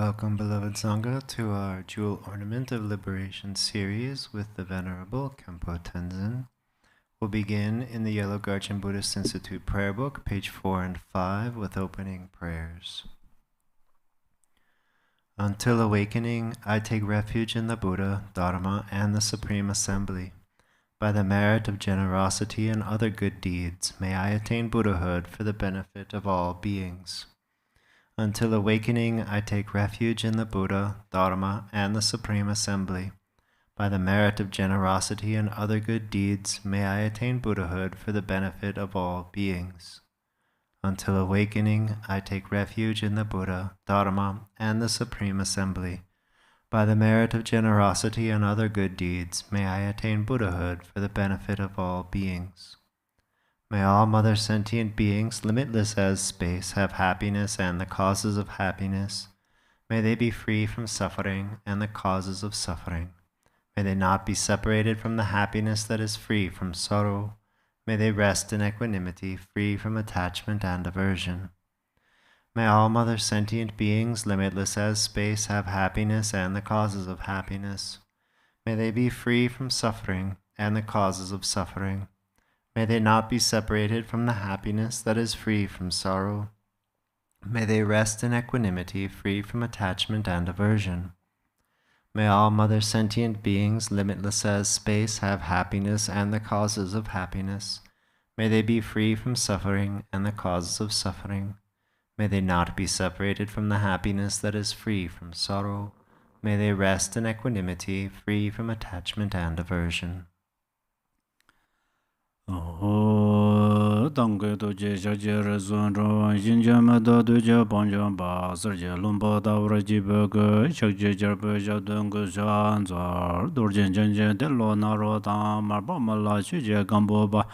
Welcome, beloved Sangha, to our Jewel Ornament of Liberation series with the Venerable Khenpo Tenzin. We'll begin in the Yellow Garchen Buddhist Institute prayer book, page 4 and 5, with opening prayers. Until awakening, I take refuge in the Buddha, Dharma, and the Supreme Assembly. By the merit of generosity and other good deeds, may I attain Buddhahood for the benefit of all beings. Until awakening, I take refuge in the Buddha, Dharma, and the Supreme Assembly. By the merit of generosity and other good deeds, may I attain Buddhahood for the benefit of all beings. Until awakening, I take refuge in the Buddha, Dharma, and the Supreme Assembly. By the merit of generosity and other good deeds, may I attain Buddhahood for the benefit of all beings. May all mother sentient beings, limitless as space, have happiness and the causes of happiness. May they be free from suffering and the causes of suffering. May they not be separated from the happiness that is free from sorrow. May they rest in equanimity, free from attachment and aversion. May all mother sentient beings, limitless as space, have happiness and the causes of happiness. May they be free from suffering and the causes of suffering. May they not be separated from the happiness that is free from sorrow. May they rest in equanimity, free from attachment and aversion. May all mother sentient beings, limitless as space, have happiness and the causes of happiness. May they be free from suffering and the causes of suffering. May they not be separated from the happiness that is free from sorrow. May they rest in equanimity, free from attachment and aversion. Tangke doje shaje rezon ro yinje me do doje bonjo ba serje lumba da wraji bege shakje jarbe jadung shan zar dorjen jenje de lo na ro da mar ba mala chuje gambo ba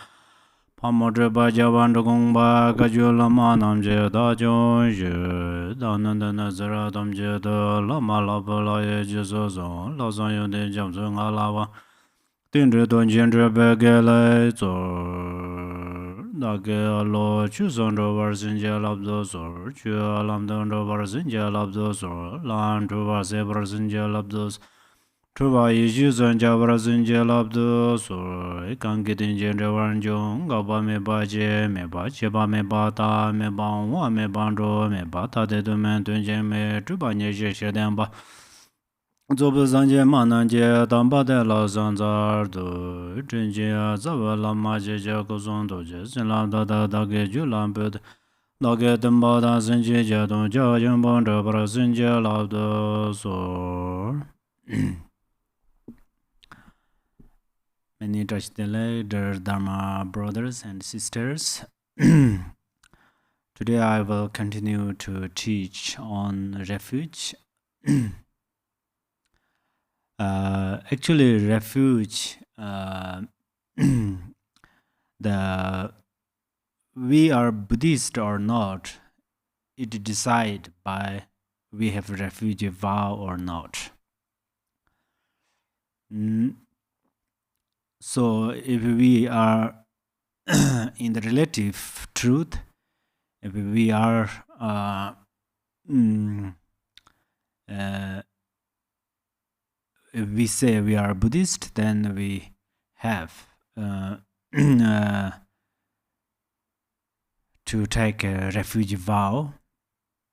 pamodre ba jawan gong ba gaju lama namje da jon je da nan da nazara damje da lama la ba la ye je zo zo la zan yo de jam zo nga la wa tin re don jen re be ge lai zo da ge lo chu zon ro war sin je lab do zo chu lam don ro war sin je lab do zo lan tu war se war sin je lab do tu ba yi ju zon ja war sin je lab do zo kan ge din jen re war jong ga ba me ba je ba me ba ta me ba wa me ba ro me ba ta de do men tun je me tu ba nye je she den ba Zobu zanje mananje damba de la zanzar do jinje zawa la maje je ko zon do je sin la da ge ju lam be da ge damba da zanje je don ja yin bon de bra zanje la do so Many dear Dharma brothers and sisters. Today I will continue to teach on refuge. Actually, refuge, we are Buddhist or not, it decide by we have refuge vow or not. So if we are in the relative truth, if we are if we say we are Buddhist, then we have to take a refuge vow.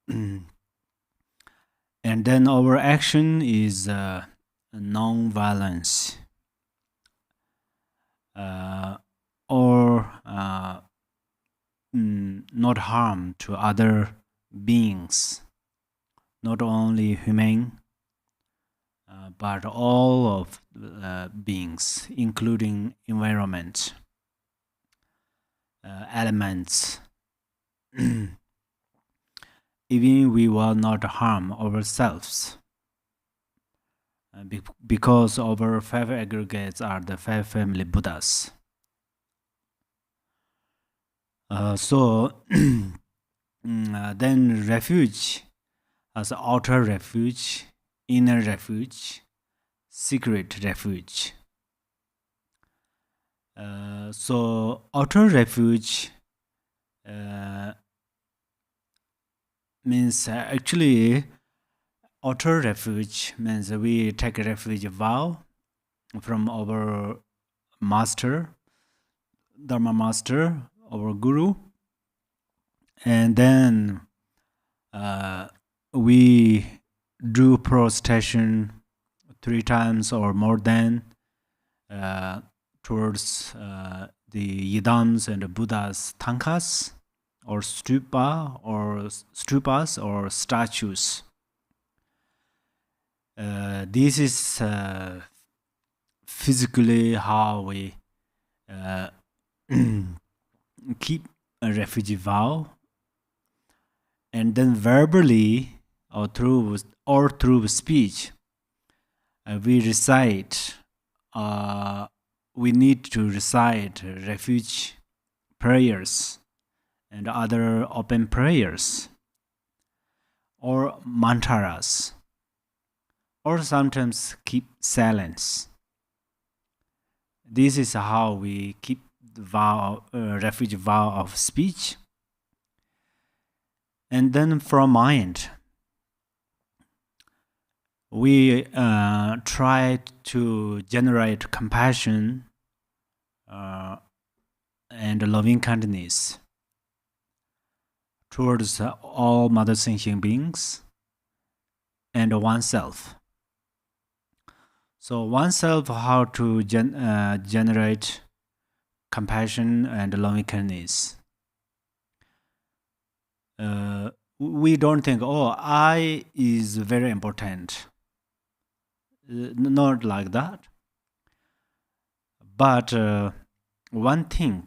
And then our action is non-violence or not harm to other beings, not only human, but all of beings, including environment, elements. Even we will not harm ourselves, because our five aggregates are the five family Buddhas. Then refuge as outer refuge, inner refuge, secret refuge. So outer refuge means actually Outer refuge means we take a refuge vow from our master, Dharma master, our guru, and then we do prostration 3 times or more than towards the yidams and the Buddha's tankas or stupas or statues. This is physically how we keep a refugee vow, and then verbally or through speech we recite. We need to recite refuge prayers and other open prayers or mantras, or sometimes keep silence. This is how we keep the refuge vow of speech. And then from mind, we try to generate compassion and loving kindness towards all mother sentient beings and oneself. So oneself, how to generate compassion and loving kindness. We don't think, I is very important. Not like that. But one thing,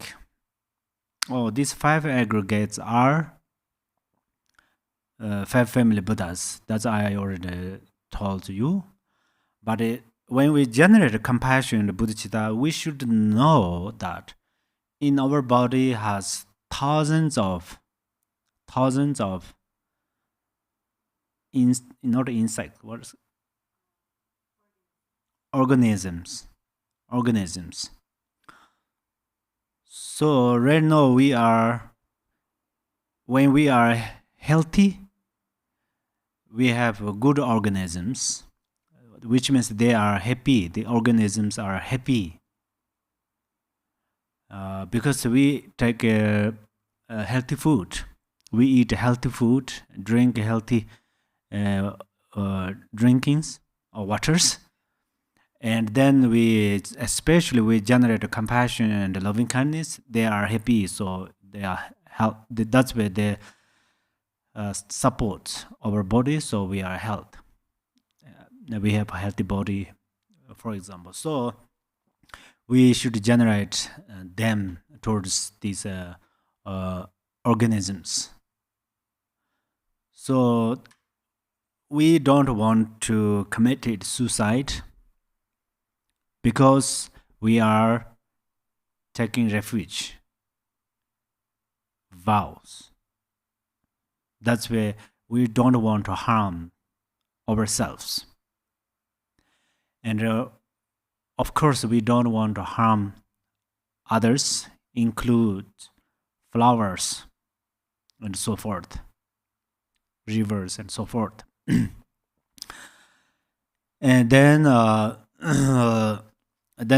these 5 aggregates are 5 family Buddhas. That's I already told you. But when we generate compassion in the bodhicitta, we should know that in our body has thousands of not insects, what organisms. So right now when we are healthy, we have good organisms, which means they are happy. The organisms are happy because we take healthy food. We eat healthy food, drink healthy drinkings or waters, and then we generate compassion and loving kindness. They are happy, so they are that's where they support our body, so we are healthy. We have a healthy body, for example. So we should generate them towards these organisms. So we don't want to commit suicide because we are taking refuge vows. That's where we don't want to harm ourselves. And of course, we don't want to harm others, include flowers and so forth, rivers and so forth. And then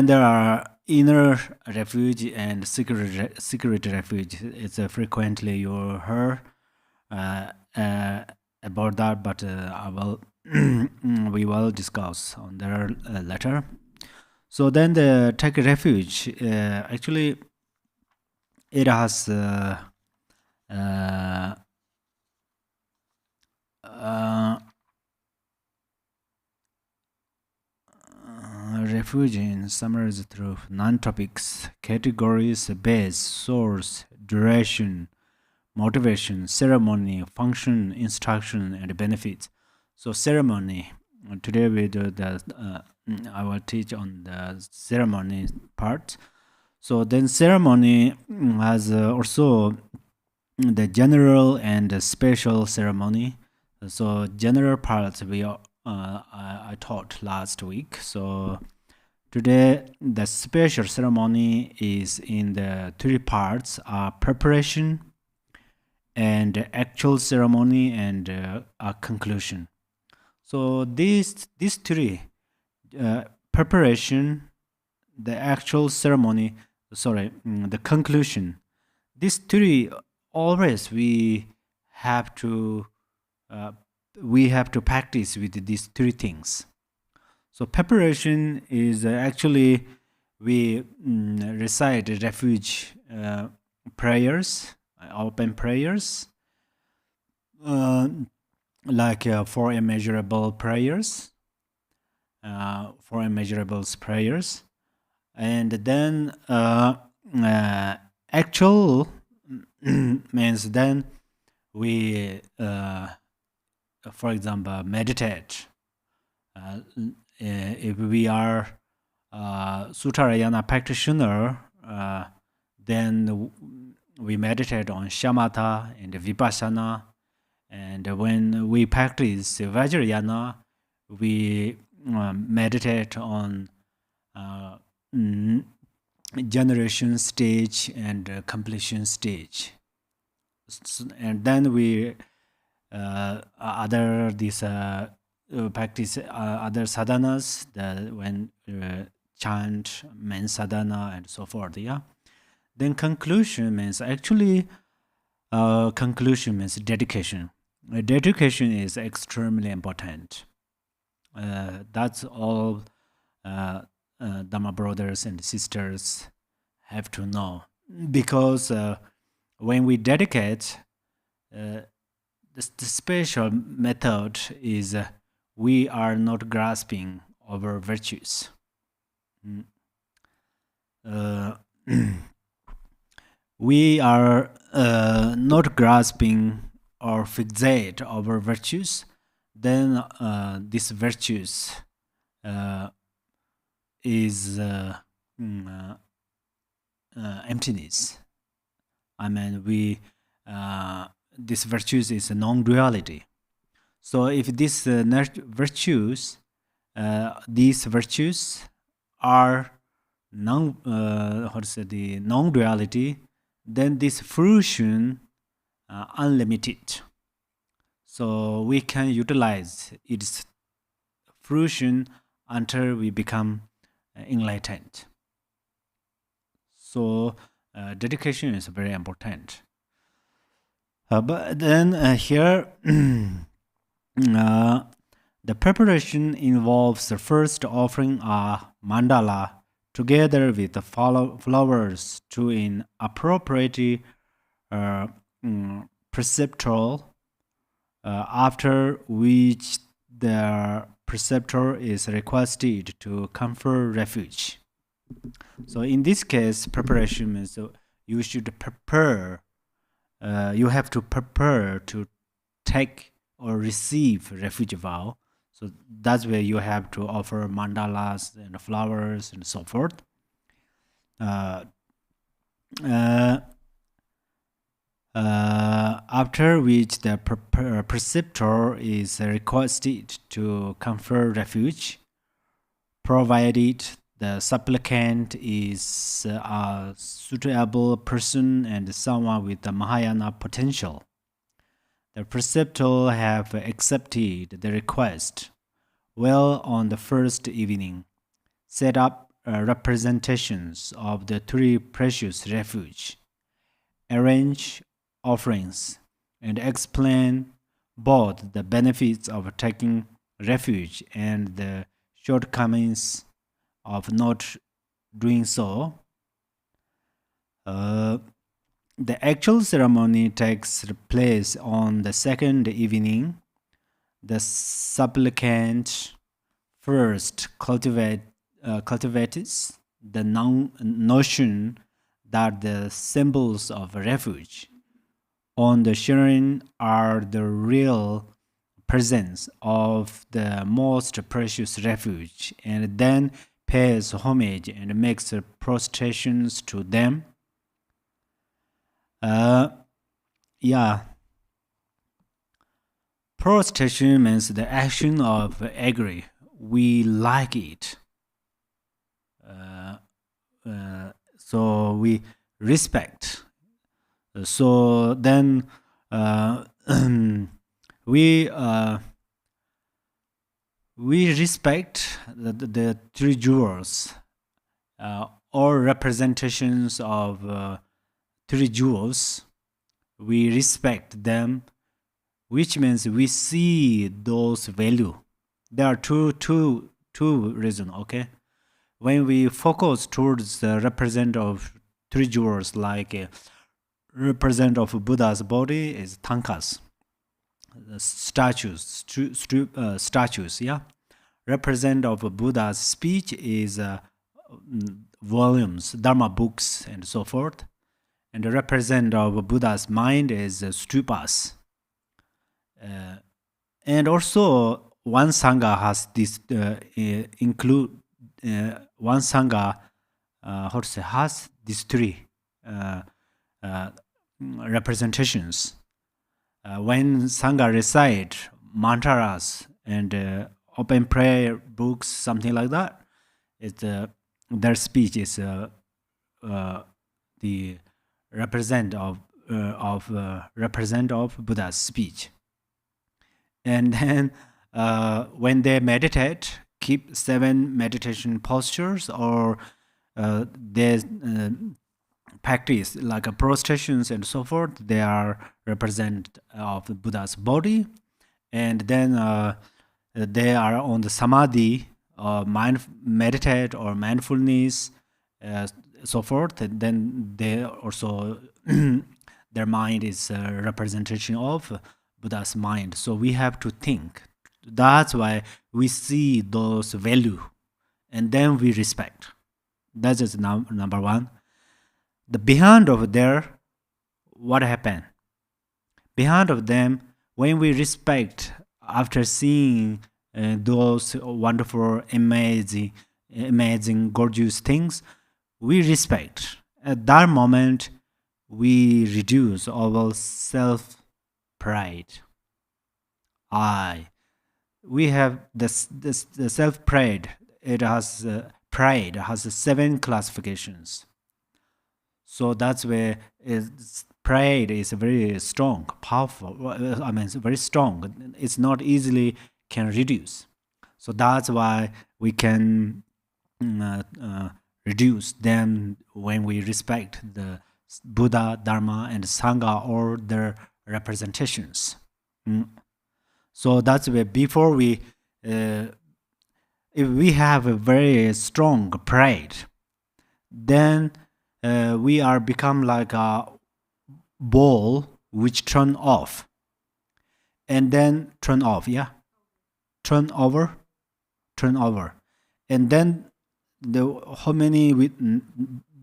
there are inner refuge and secret refuge. It's frequently you heard about that, but we will discuss on their later. So then the take refuge, actually it has refuge in summaries through non-topics, categories, base, source, duration, motivation, ceremony, function, instruction, and benefits. So ceremony, today we do I will teach on the ceremony part. So then ceremony has also the general and the special ceremony. So general parts I taught last week. So today the special ceremony is in the 3 parts: preparation, and actual ceremony, and a conclusion. So these three, preparation, the actual ceremony, the conclusion, these three always we have to practice with these three things. So preparation is actually we recite refuge prayers, open prayers, like for immeasurable prayers, and then actual means then we, for example, meditate. If we are Suttarayana practitioner, then we meditate on shamatha and vipassana, and when we practice Vajrayana, we meditate on generation stage and completion stage, and then we practice other sadhanas, when chant, main sadhana, and so forth. Yeah. Then conclusion means dedication. Dedication is extremely important. That's all Dhamma brothers and sisters have to know, because when we dedicate, the special method is we are not grasping over virtues. We are not grasping or fixate over virtues, then these virtues is emptiness. I mean, this virtues is a non-duality. So if these virtues are non-duality, then this fruition unlimited. So we can utilize its fruition until we become enlightened. So dedication is very important. But then here, the preparation involves the first offering a mandala together with the flowers to an appropriate preceptor, after which the preceptor is requested to confer refuge. So in this case, preparation means you should prepare. You have to prepare to take or receive refuge vow. So that's where you have to offer mandalas and flowers and so forth. After which the preceptor is requested to confer refuge, provided the supplicant is a suitable person and someone with the Mahayana potential. The preceptor have accepted the request. Well, on the first evening, set up representations of the three precious refuge, arrange offerings, and explain both the benefits of taking refuge and the shortcomings of not doing so. The actual ceremony takes place on the second evening. The supplicant first cultivates the notion that the symbols of refuge on the shrine are the real presence of the most precious refuge, and then pays homage and makes prostrations to them. Prostration means the action of agree. We like it. So we respect. So then we we respect the three jewels, or representations of three jewels. We respect them, which means we see those value. There are two reasons, okay? When we focus towards the represent of three jewels, like represent of Buddha's body is tankas, statues, statues, yeah. Represent of Buddha's speech is volumes, Dharma books, and so forth. And the represent of Buddha's mind is stupas. And also, one Sangha has this include one Sangha how to say, has these three representations. When Sangha recite mantras and open prayer books, something like that, their speech is the represent of Buddha's speech. And then when they meditate, keep 7 meditation postures, or they practice like prostrations and so forth, they are represent of the Buddha's body. And then they are on the samadhi, meditate or mindfulness, so forth. And then they also their mind is a representation of Buddha's mind. So we have to think. That's why we see those value, and then we respect. That is number one. The behind of there, what happened? Behind of them, when we respect, after seeing those wonderful, amazing, gorgeous things, we respect. At that moment, we reduce our self-pride. We have the self-pride. It has pride has 7 classifications. So that's where pride is very strong, powerful. I mean, it's very strong. It's not easily can reduce. So that's why we can reduce them when we respect the Buddha, Dharma, and Sangha, or their representations. So that's where before we, if we have a very strong pride, then we are become like a ball which turn off, and then turn off, turn over, and then how many with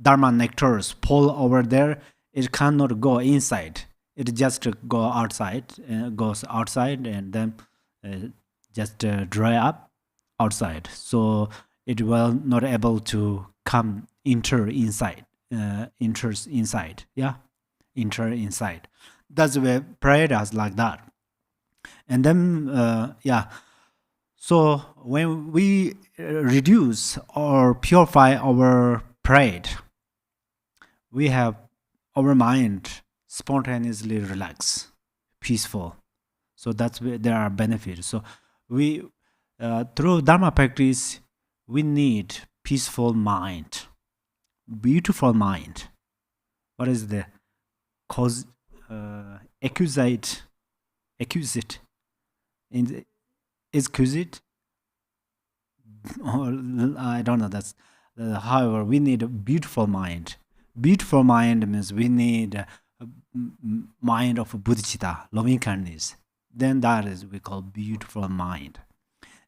Dharma nectars pull over there, it cannot go inside. It just goes outside, and then just dry up outside. So it will not able to enter inside. Enter inside. That's where pride is like that. And then so when we reduce or purify our pride, we have our mind spontaneously relax, peaceful. So that's where there are benefits. So we through Dharma practice, we need peaceful mind, beautiful mind. What is the cause? Accusate or I don't know. That's however, we need a beautiful mind. Beautiful mind means we need a mind of bodhicitta, loving kindness. Then that is we call beautiful mind.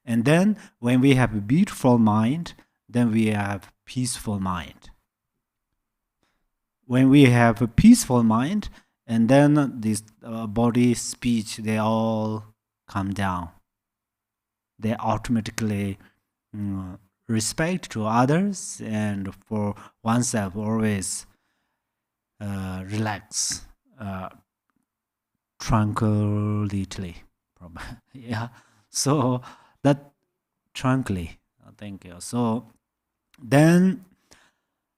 And then when we have a beautiful mind, then we have peaceful mind. When we have a peaceful mind, and then this body, speech, they all come down. They automatically respect to others, and for oneself always relax, tranquility. So that tranquilly. Thank you. So then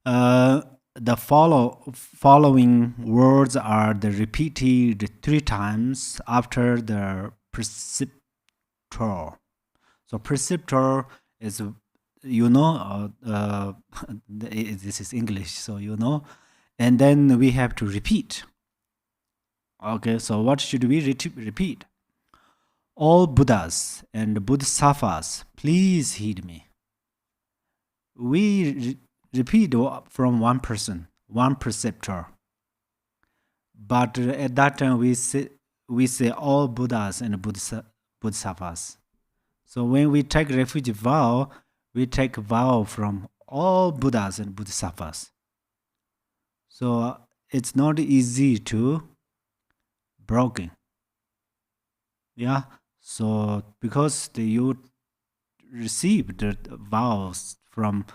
the following words are the repeated 3 times after the preceptor. So preceptor is, you know, this is English, so you know. And then we have to repeat. Okay, so what should we repeat? All Buddhas and Bodhisattvas, please heed me. We repeat from one person, one preceptor. But at that time, we say all Buddhas and Bodhisattvas. So when we take refuge vow, we take vow from all Buddhas and Bodhisattvas. So it's not easy to broken. Yeah. So because you received the vows from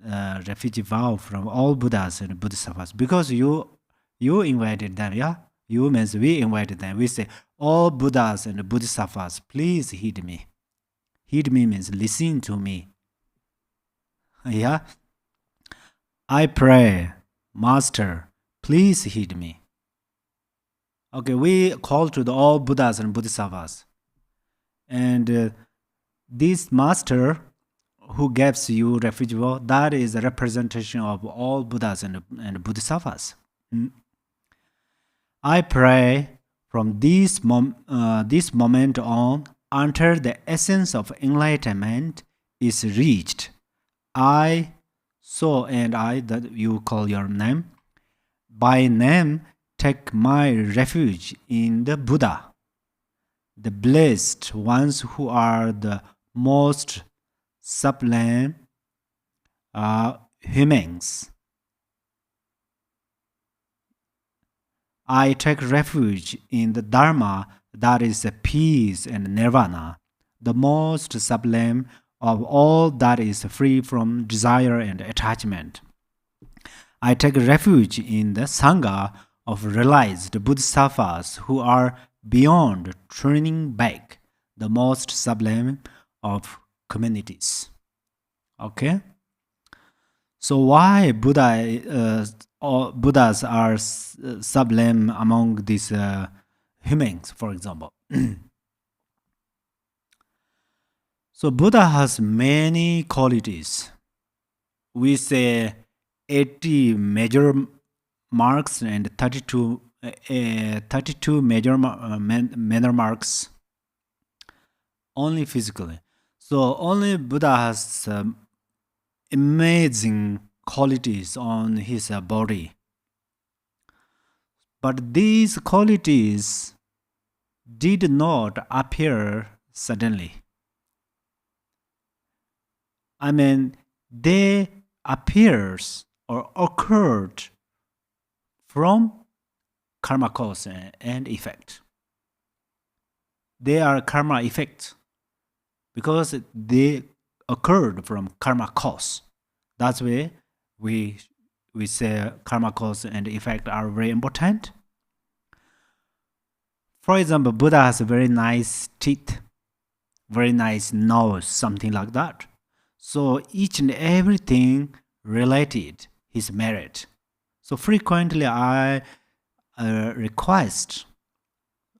refugee vow from all Buddhas and Bodhisattvas, because you invited them, yeah? You means we invited them. We say, all Buddhas and Bodhisattvas, please heed me. Heed me means listen to me. Yeah? I pray, Master, please heed me. Okay, we call to the all Buddhas and Bodhisattvas. And this Master who gives you refuge vow, that is a representation of all Buddhas and Bodhisattvas. I pray from this moment on, until the essence of enlightenment is reached, I, so and I, that you call your name, by name take my refuge in the Buddha, the blessed ones who are the most sublime humans. I take refuge in the Dharma, that is peace and nirvana, the most sublime of all that is free from desire and attachment. I take refuge in the Sangha of realized Bodhisattvas who are beyond turning back, the most sublime of communities. Okay? So why Buddhas are sublime among these humans, for example? So Buddha has many qualities. We say 80 major marks and 32 major minor marks only physically. So only Buddha has amazing qualities on his body. But these qualities did not appear suddenly. I mean, they appears or occurred from karma cause and effect. They are karma effects because they occurred from karma cause. That's why we say karma cause and effect are very important. For example, Buddha has very nice teeth, very nice nose, something like that. So each and everything related his merit. So frequently I request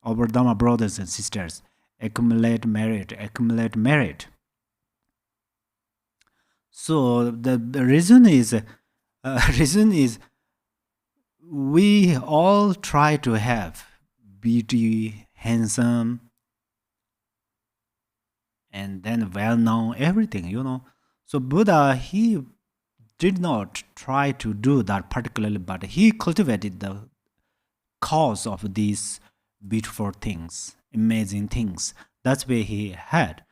our Dharma brothers and sisters, accumulate merit, accumulate merit. So the reason is we all try to have beauty, handsome, and then well-known, everything, you know. So Buddha, he did not try to do that particularly, but he cultivated the cause of these beautiful things, amazing things. That's where he had.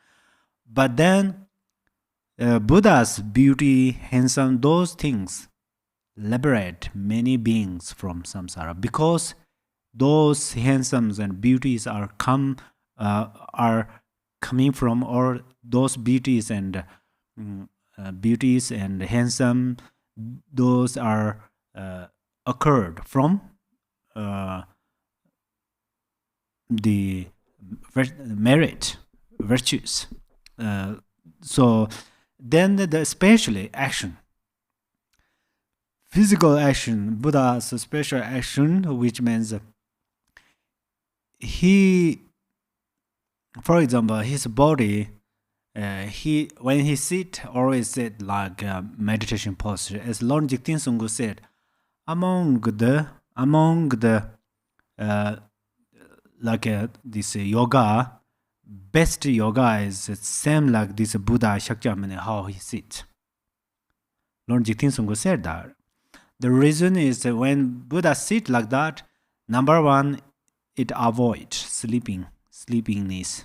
But then Buddha's beauty, handsome, those things liberate many beings from samsara, because those handsomes and beauties are coming from, or those beauties and handsome, those are occurred from the merit, virtues. So then the especially action, physical action, Buddha's special action, which means he, for example, his body when he sit, always sit like meditation posture. As Lord Jigten Sungu said, among the this yoga, best yoga is same like this Buddha Shakyamuni, how he sits. Lord Jigten Sungu said that. The reason is that when Buddha sit like that, number one, it avoids sleepiness,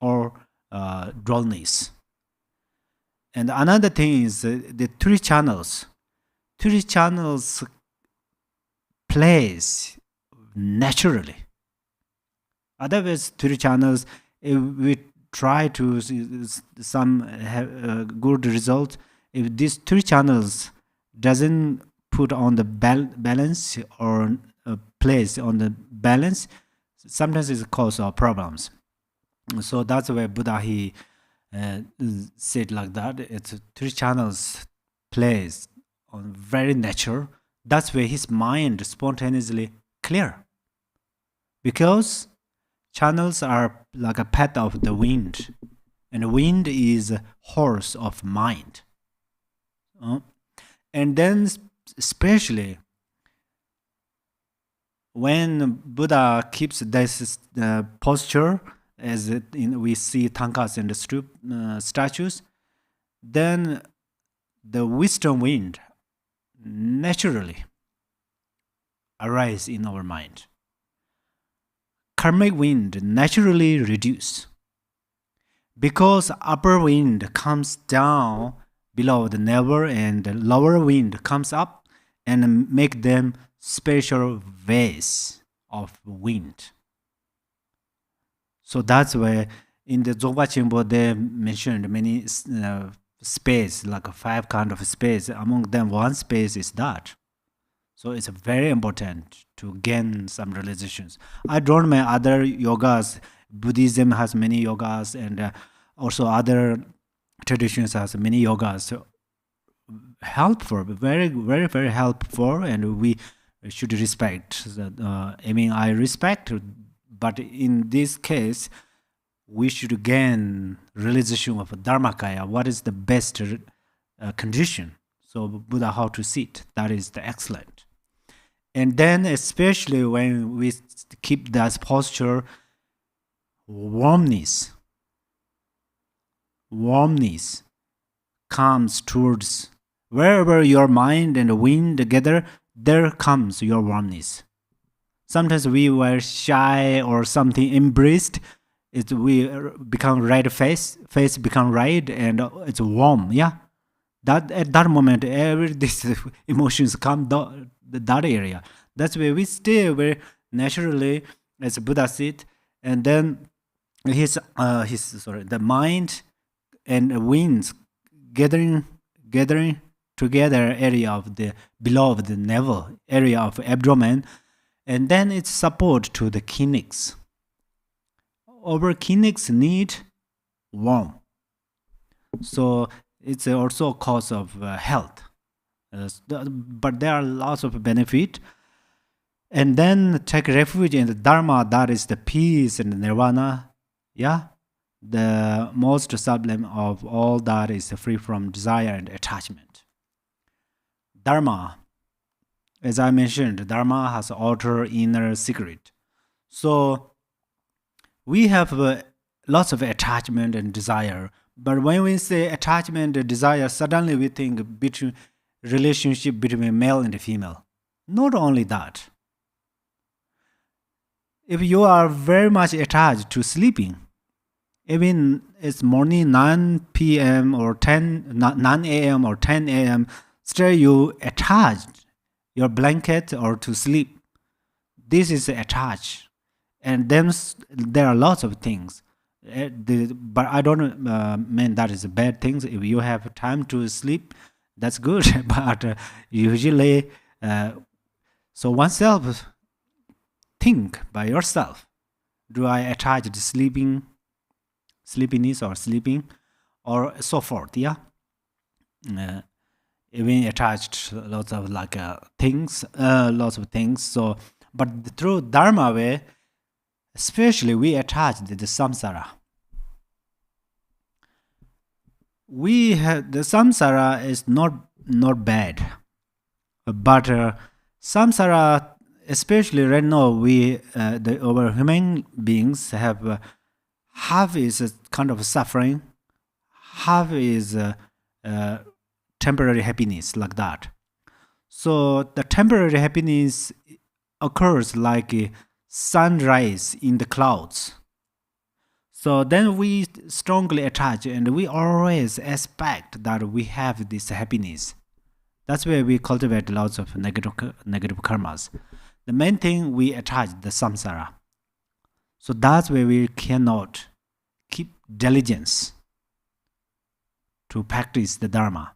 or dullness. And another thing is the three channels. Three channels plays naturally. Otherwise, three channels, if we try to see some good results, if these three channels doesn't put on the balance or place on the balance, sometimes it causes problems. So that's why Buddha he said like that. It's three channels plays on very natural. That's where his mind spontaneously clear, because channels are like a path of the wind, and the wind is a horse of mind. And then especially when Buddha keeps this posture, as we see tankas and the statues, then the wisdom wind naturally arise in our mind. Karmic wind naturally reduce, because upper wind comes down below the navel and the lower wind comes up and make them special vase of wind. So that's why in the Dzogpa Chenpo they mentioned many space, like 5 kind of space. Among them, one space is that. So it's very important to gain some realizations. I don't know other yogas. Buddhism has many yogas, and also other traditions has many yogas. So helpful, very, very, very helpful, and we should respect. I respect, but in this case, we should gain realization of Dharmakaya. What is the best condition? So Buddha, how to sit, that is the excellent. And then especially when we keep that posture, warmness comes towards wherever your mind and wind together, there comes your warmness. Sometimes we were shy or something embraced, we become red face become red, and it's warm. Yeah, that at that moment, every these emotions come that area. That's where we stay very naturally as Buddha sit, and then the mind and winds gathering together area of the below of the navel area of abdomen, and then it's support to the kidneys. Our kidneys need warm, so it's also a cause of health. But there are lots of benefit. And then take refuge in the Dharma, that is the peace and the nirvana. Yeah, the most sublime of all that is free from desire and attachment. Dharma, as I mentioned, Dharma has outer inner secret. So we have lots of attachment and desire. But when we say attachment and desire, suddenly we think between relationship between male and female. Not only that. If you are very much attached to sleeping, even it's morning 9 p.m. or 9 a.m. or 10 a.m., still you attached your blanket or to sleep. This is attached. And then there are lots of things. But I don't mean that is bad things. If you have time to sleep, that's good. But usually, so oneself, think by yourself. Do I attach to sleepiness or sleeping, or so forth? Yeah. Even attached lots of things, lots of things. So, but through Dharma way, especially we attach the samsara. we have the samsara is not bad, but samsara, especially right now, our human beings have half is a kind of suffering, half is temporary happiness, like that. So the temporary happiness occurs like a sunrise in the clouds. So then we strongly attach and we always expect that we have this happiness. That's where we cultivate lots of negative karmas. The main thing, we attach the samsara. So that's where we cannot keep diligence to practice the Dharma.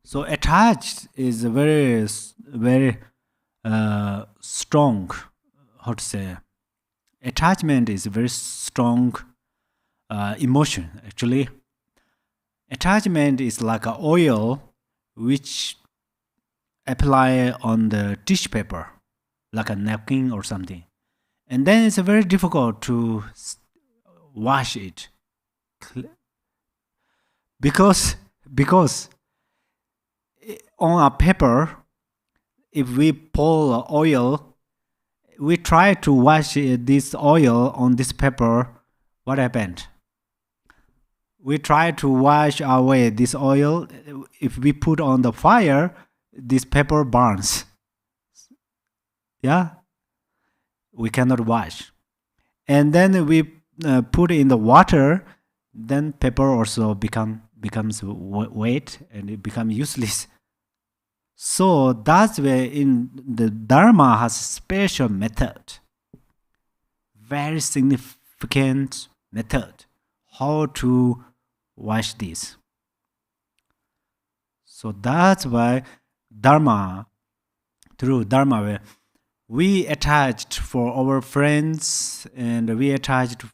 So attached is a very strong, how to say, attachment is a very strong emotion, actually. Attachment is like an oil which apply on the tissue paper, like a napkin or something. And then it's very difficult to wash it. Because on a paper, if we pour oil, we try to wash this oil on this paper, what happened? We try to wash away this oil. If we put on the fire, this paper burns. Yeah? We cannot wash. And then we put in the water, then paper also becomes wet and it becomes useless. So that's where in the Dharma has a special method, very significant method, how to wash this. So that's why Dharma, through Dharma, we attached for our friends and we attached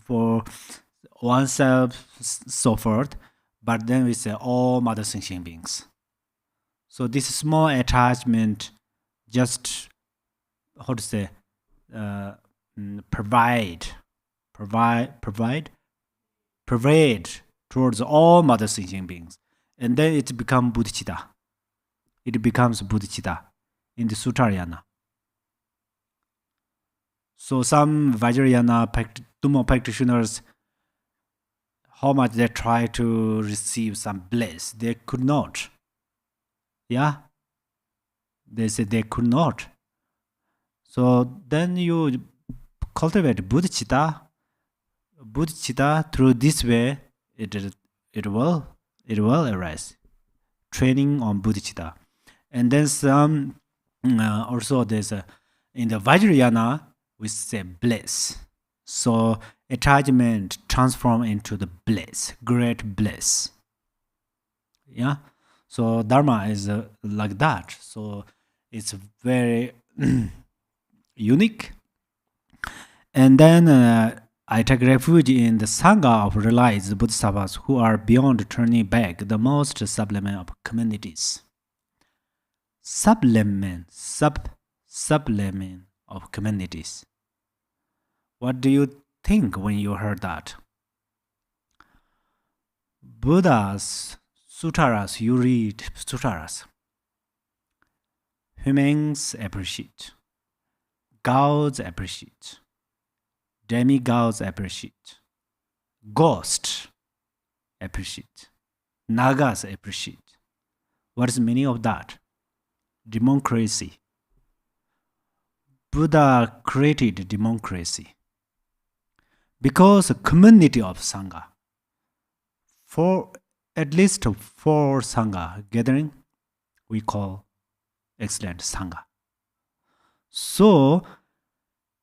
for oneself, so forth. But then we say all mother sentient beings. So this small attachment just, how to say, provide towards all mother sentient beings. And then it becomes bodhicitta. It becomes bodhicitta in the Suttarayana. So some Vajrayana Tummo practitioners, how much they try to receive some bliss, they could not. Yeah? They said they could not. So then you cultivate bodhicitta. Bodhicitta, through this way, it will arise. Training on bodhicitta. And then some, also there's in the Vajrayana, we say bliss. So attachment transform into the bliss, great bliss. Yeah? So Dharma is like that. So it's very unique. And then I take refuge in the Sangha of realized Bodhisattvas who are beyond turning back, the most sublime of communities. Sublime of communities. What do you think when you heard that? Buddha's Sutras, you read Sutras. Humans appreciate. Gods appreciate. Demigods appreciate. Ghosts appreciate. Nagas appreciate. What is the meaning of that? Democracy. Buddha created democracy because a community of Sangha, for at least 4 Sangha gathering, we call excellent Sangha. So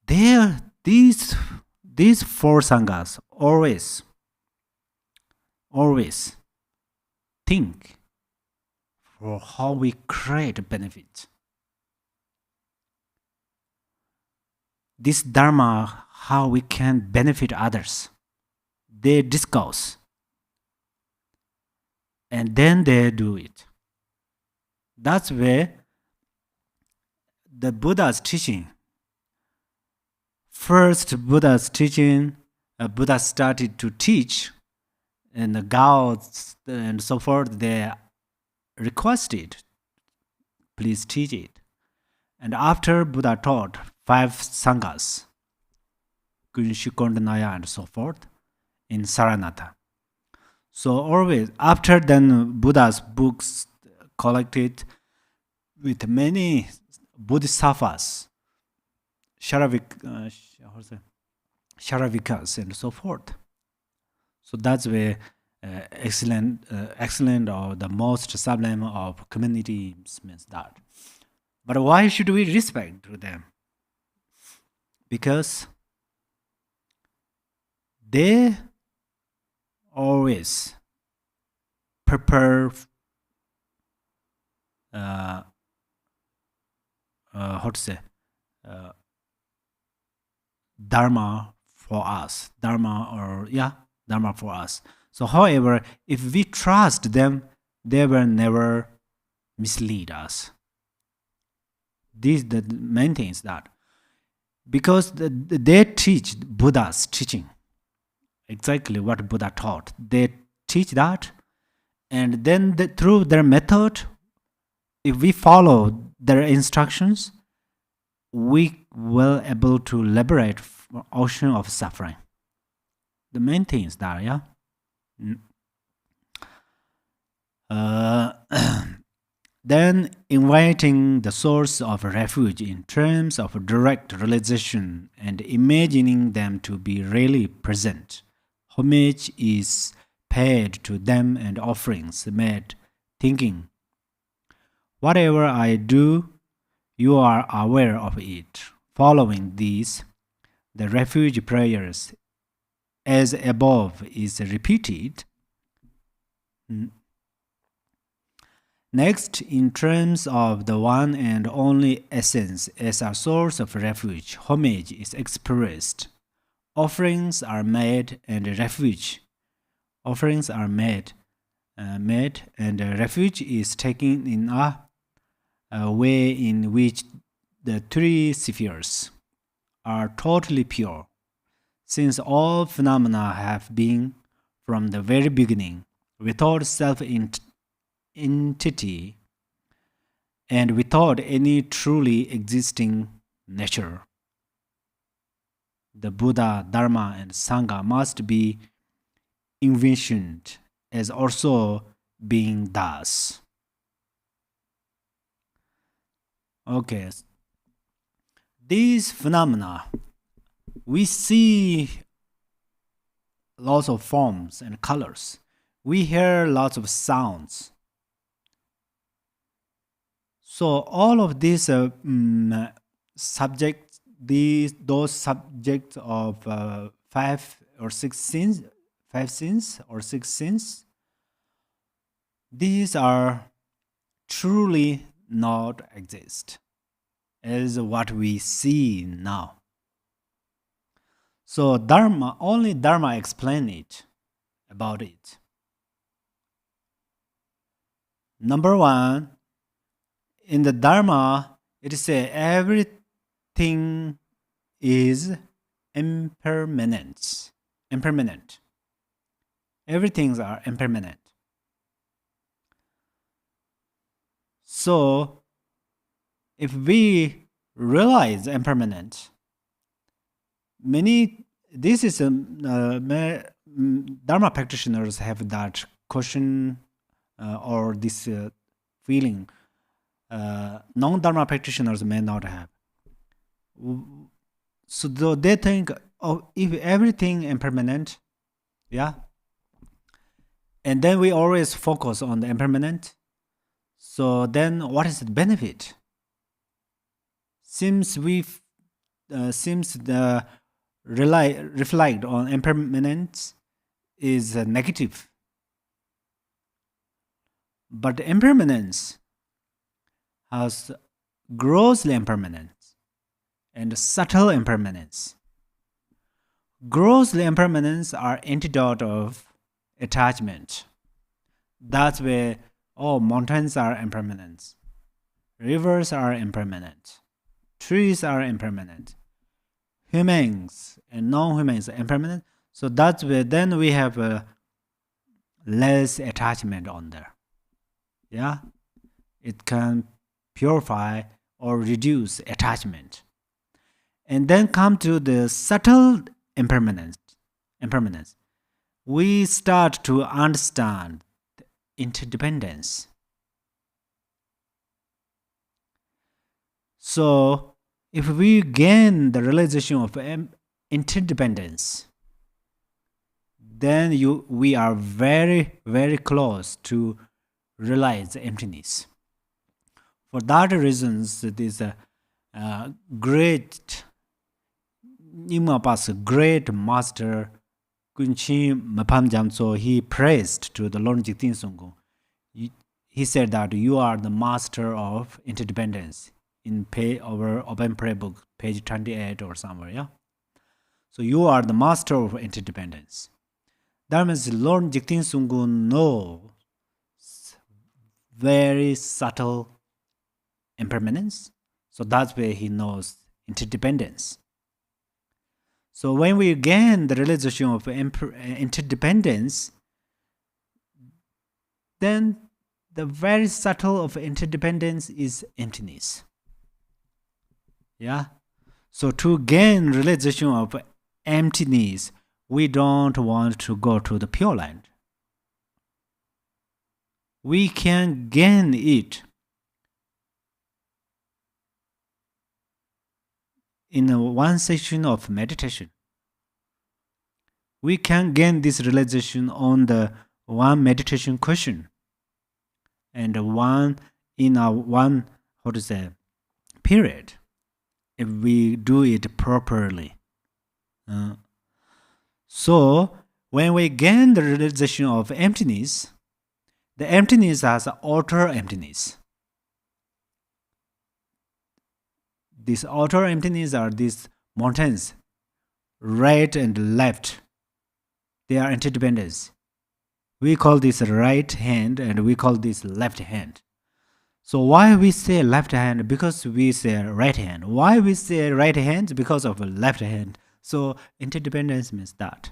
these 4 Sanghas always think for how we create benefit. This Dharma, how we can benefit others. They discuss. And then they do it. That's where the Buddha's teaching, first Buddha's teaching Buddha started to teach, and the gods and so forth, they requested, please teach it. And after Buddha taught 5 Sanghas, Kunshikondhanaya and so forth, in Saranatha. So always, after then Buddha's books collected with many bodhisattvas, Sharavikas and so forth. So that's where excellent or the most sublime of communities means that. But why should we respect to them? Because they always prepare Dharma for us. Dharma for us. So however, if we trust them, they will never mislead us. These the main things that, because they teach Buddha's teaching, exactly what Buddha taught. They teach that, and then through their method, if we follow their instructions, we will able to liberate from ocean of suffering. The main thing is that, then inviting the source of refuge in terms of direct realization and imagining them to be really present. Homage is paid to them and offerings made, thinking, whatever I do, you are aware of it. Following these, the refuge prayers as above is repeated. Next, in terms of the one and only essence as a source of refuge, homage is expressed. Offerings are made and refuge. Offerings are made and refuge is taken in a way in which the 3 spheres are totally pure, since all phenomena have been from the very beginning without self-entity and without any truly existing nature. The Buddha, Dharma, and Sangha must be envisioned as also being thus. Okay. These phenomena, we see lots of forms and colors. We hear lots of sounds. So all of these subjects, those subjects of 5 or 6 sins, these are truly not exist as what we see now. So only Dharma explain it about it. Number 1, in the Dharma, it says everything is impermanent. Everything are impermanent. So, if we realize impermanent, Dharma practitioners have that question or this feeling. Non-Dharma practitioners may not have. So they think, if everything impermanent, and then we always focus on the impermanent. So then, what is the benefit? Since we reflect on impermanence is negative, but impermanence has grossly impermanence and subtle impermanence. Grossly impermanence are antidote of attachment. That's where mountains are impermanent, rivers are impermanent, trees are impermanent, humans and non-humans are impermanent. So that's where then we have less attachment on there. Yeah, it can purify or reduce attachment. And then come to the subtle impermanence. We start to understand interdependence. So if we gain the realization of interdependence, then we are very, very close to realize emptiness. For that reasons, it is a great Nimapa's great master Kunchi Mapam Jamso, he praised to the Lord Jigten Sungku. He said that you are the master of interdependence in our Open Prayer book, page 28 or somewhere, yeah? So you are the master of interdependence. That means Lord Jigten Sungku knows very subtle impermanence. So that's where he knows interdependence. So when we gain the realization of interdependence, then the very subtle of interdependence is emptiness. Yeah. So to gain realization of emptiness, we don't want to go to the Pure Land. We can gain it in one session of meditation. We can gain this realization on the one meditation question and one period if we do it properly. So when we gain the realization of emptiness, the emptiness has outer emptiness. These outer emptiness are these mountains, right and left. They are interdependence. We call this right hand and we call this left hand. So why we say left hand? Because we say right hand. Why we say right hand? Because of left hand. So interdependence means that.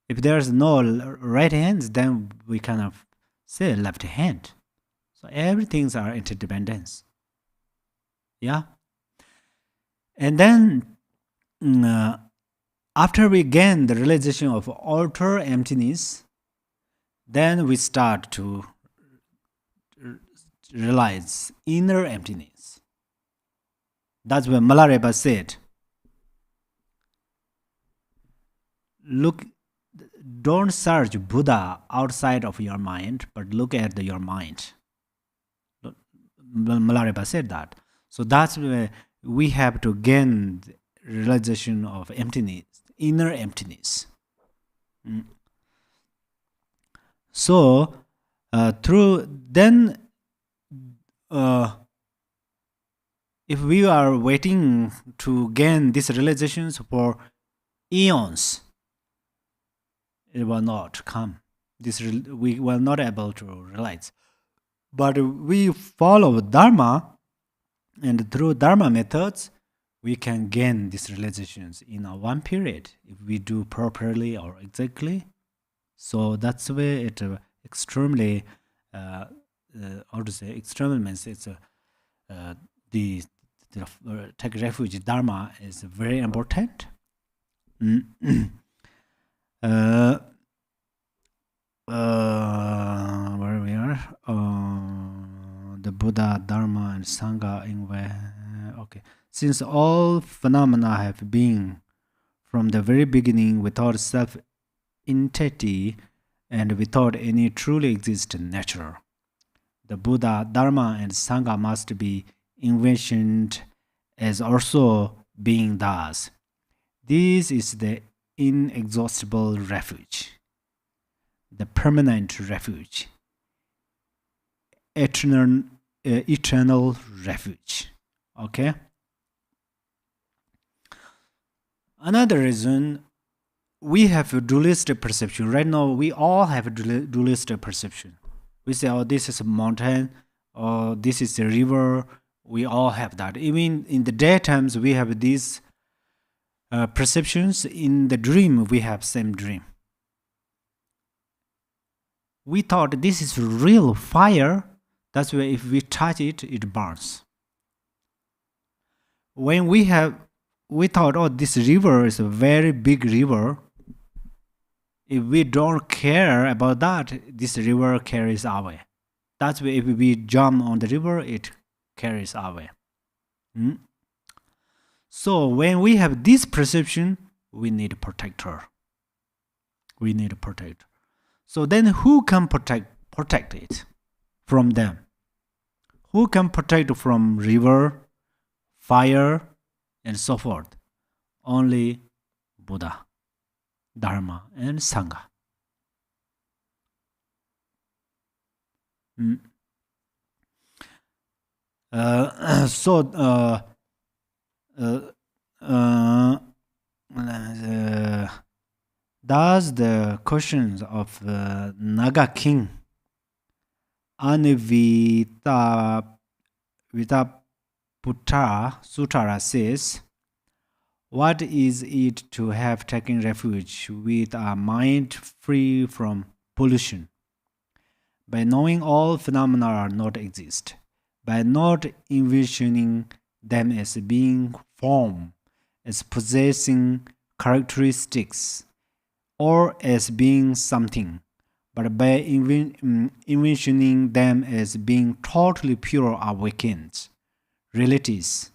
If there's no right hands, then we kind of say left hand. So everything's are interdependence. Yeah. And then after we gain the realization of outer emptiness, then we start to realize inner emptiness. That's what Milarepa said. Look, don't search Buddha outside of your mind, but look at your mind. Milarepa said that. So that's where we have to gain the realization of emptiness, inner emptiness. So through then, if we are waiting to gain these realizations for eons, it will not come. We were not able to realize. But we follow Dharma, and through Dharma methods, we can gain these realizations in a one period if we do properly or exactly. So that's where it extremely, extremely means it's the take refuge Dharma is very important. Where we are, the Buddha, Dharma, and Sangha in okay. Since all phenomena have been from the very beginning without self-entity and without any truly existent nature, the Buddha, Dharma, and Sangha must be envisioned as also being thus. This is the inexhaustible refuge, the permanent refuge, eternal refuge. Okay. Another reason, we have a dualistic perception. Right now, we all have a dualistic perception. We say, oh, this is a mountain, or this is a river. We all have that. Even in the daytimes, we have this perceptions. In the dream, we have same dream. We thought this is real fire. That's why if we touch it, it burns. When we thought, oh, this river is a very big river. If we don't care about that, this river carries away. That's why if we jump on the river, it carries away. So when we have this perception, we need a protector. We need a protector. So then who can protect it from them? Who can protect from river, fire, and so forth? Only Buddha, Dharma, and Sangha. Thus the questions of Naga King Anivita Putta Sutara says, what is it to have taken refuge with a mind free from pollution? By knowing all phenomena are not exist, by not envisioning them as being form, as possessing characteristics, or as being something, but by envisioning them as being totally pure awakened realities.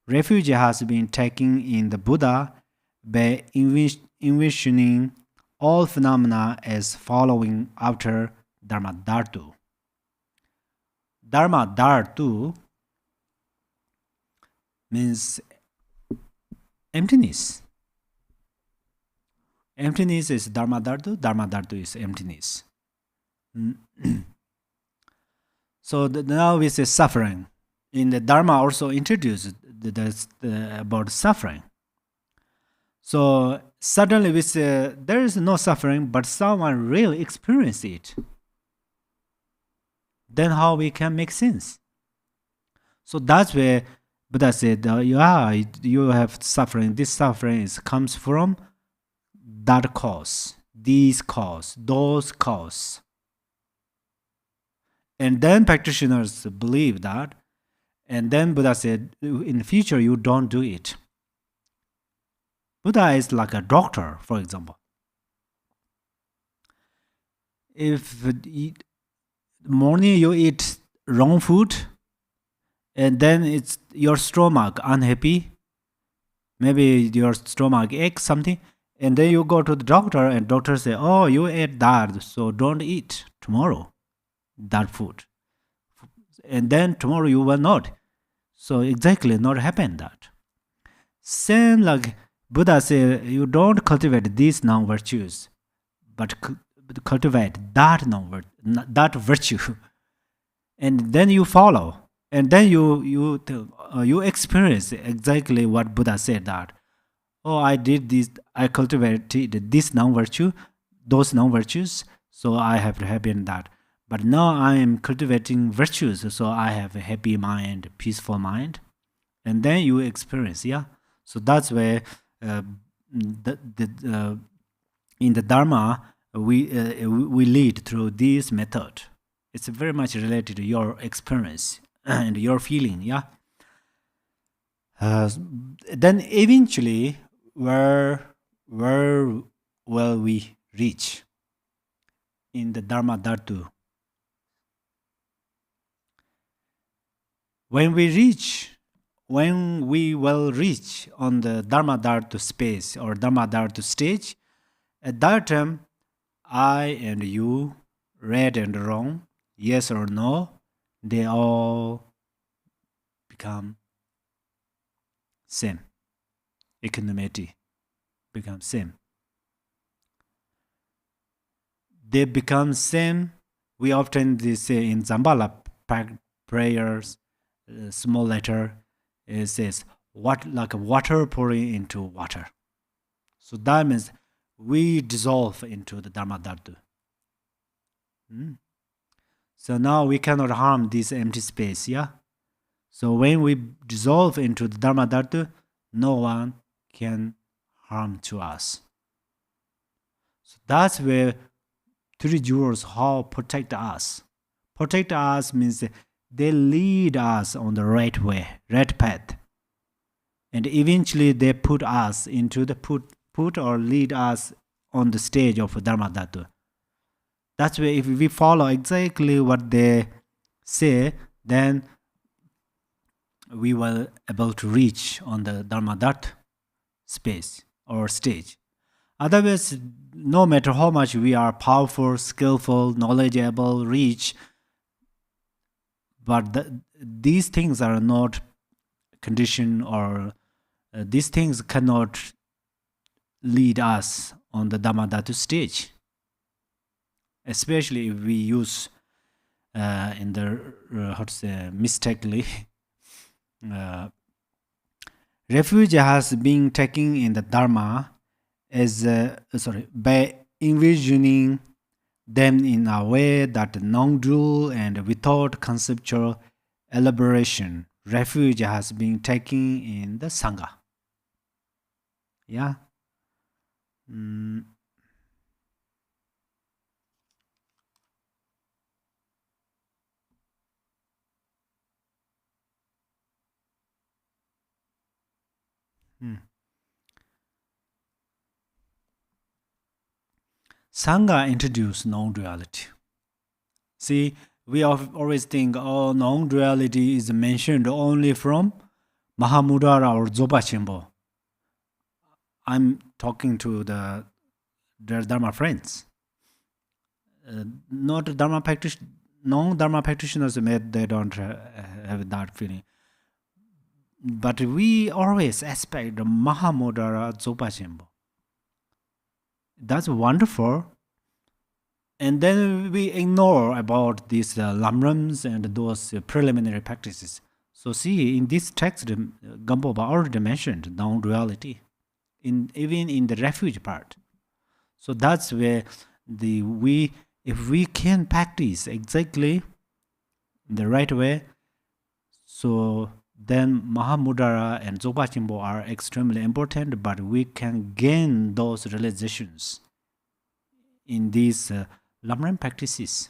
Refuge has been taken in the Buddha by envisioning all phenomena as following after Dharma Dhartu. Dharma Dhartu means emptiness. Emptiness is Dharma Dhartu is emptiness. So now we say suffering. In the Dharma also introduced about suffering. So suddenly we say there is no suffering, but someone really experience it. Then how we can make sense? So that's where Buddha said, you have suffering. This suffering comes from that cause, these cause, those cause. And then practitioners believe that. And then Buddha said, in the future, you don't do it. Buddha is like a doctor, for example. If morning you eat wrong food, and then it's your stomach unhappy, maybe your stomach aches something, and then you go to the doctor, and doctor say, oh, you ate that, so don't eat tomorrow that food. And then tomorrow you will not. So exactly not happen that. Same like Buddha say, you don't cultivate these non-virtues, but cultivate that virtue, and then you follow, and then you experience exactly what Buddha said that. Oh, I did this. I cultivated this non-virtue, those non-virtues, so I have to happy in that. But now I am cultivating virtues, so I have a happy mind, peaceful mind, and then you experience, yeah. So that's where in the Dharma we lead through this method. It's very much related to your experience and your feeling, yeah. Then eventually, where will we reach in the Dharma Dhartu? When we will reach on the Dharma Dhartu space or Dharma Dhartu stage, at that time, I and you, right and wrong, yes or no, they all become same. Equanimity becomes same. They become same. We often say in Zambala prayers, small letter, it says, what like water pouring into water. So that means we dissolve into the Dharma Dhartu. So now we cannot harm this empty space, yeah? So when we dissolve into the Dharma Dhatu, no one can harm to us. So that's where three jewels how protect us. Protect us means they lead us on the right way, right path. And eventually they put us into the put or lead us on the stage of Dharma Dhatu. That's why if we follow exactly what they say, then we will able to reach on the Dharma Dhatu space or stage. Otherwise, no matter how much we are powerful, skillful, knowledgeable, rich, but these things are not conditioned, or these things cannot lead us on the Dhamma Dhatu stage. Especially if we use in the mistakenly refuge has been taken in the Dharma as by envisioning them in a way that non-dual and without conceptual elaboration. Refuge has been taken in the Sangha. Yeah. Sangha introduced non-duality. See, we always think, oh, non-duality is mentioned only from Mahamudara or Zopa Chimbo. I'm talking to their Dharma friends. Not Dharma practitioners, non-Dharma practitioners, they don't have that feeling. But we always expect the Mahamudara Zopa Chimbo. That's wonderful. And then we ignore about these lamrams and those preliminary practices. So see, in this text, Gampopa already mentioned non-duality, even in the refuge part. So that's where if we can practice exactly the right way, so then Mahamudara and Zopa Chimbo are extremely important, but we can gain those realizations in these Lamrim practices.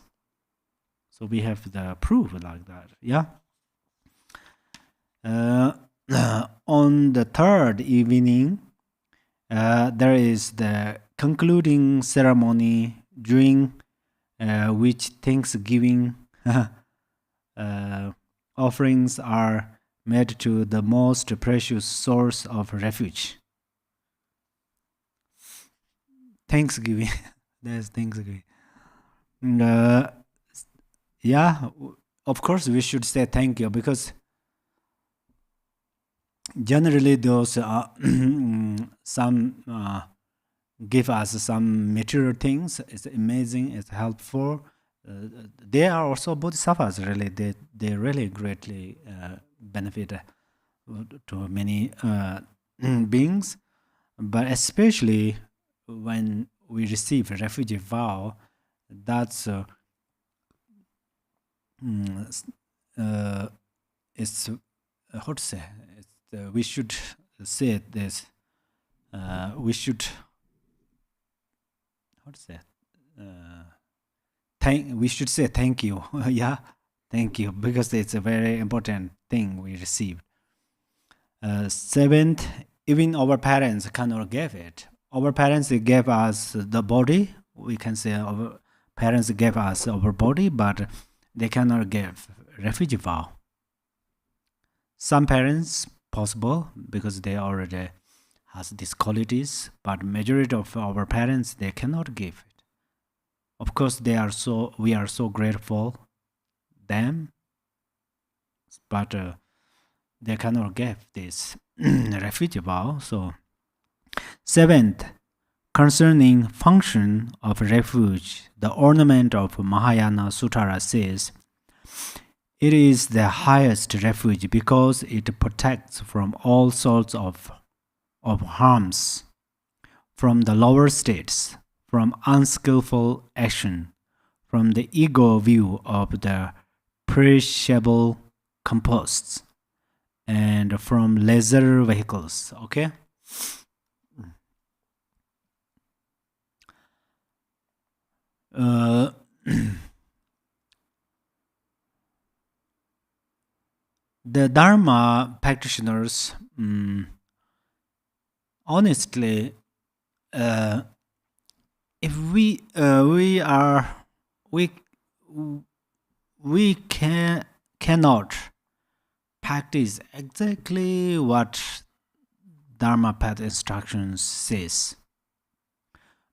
So we have the proof like that. Yeah. On the third evening, there is the concluding ceremony, during which Thanksgiving offerings are made to the most precious source of refuge. Thanksgiving. There's Thanksgiving. Yeah, of course we should say thank you, because generally those some give us some material things. It's amazing, it's helpful. They are also bodhisattvas, really. They really greatly benefit to many beings, but especially when we receive a refugee vow, that's it's how to say, we should say this, we should, how to say, we should say thank you. Yeah, thank you, because it's a very important thing we received. Seventh, even our parents cannot give it. Our parents gave us the body. We can say our parents gave us our body, but they cannot give refugee vow. Some parents possible, because they already has these qualities, but majority of our parents, they cannot give it. Of course, we are so grateful them, but they cannot give this refugee vow. So seventh, concerning function of refuge, the ornament of Mahayana Sutara says, it is the highest refuge because it protects from all sorts of harms, from the lower states, from unskillful action, from the ego view of the perishable composts, and from lesser vehicles. Okay. The Dharma practitioners, honestly, if we cannot practice exactly what Dharma path instructions says,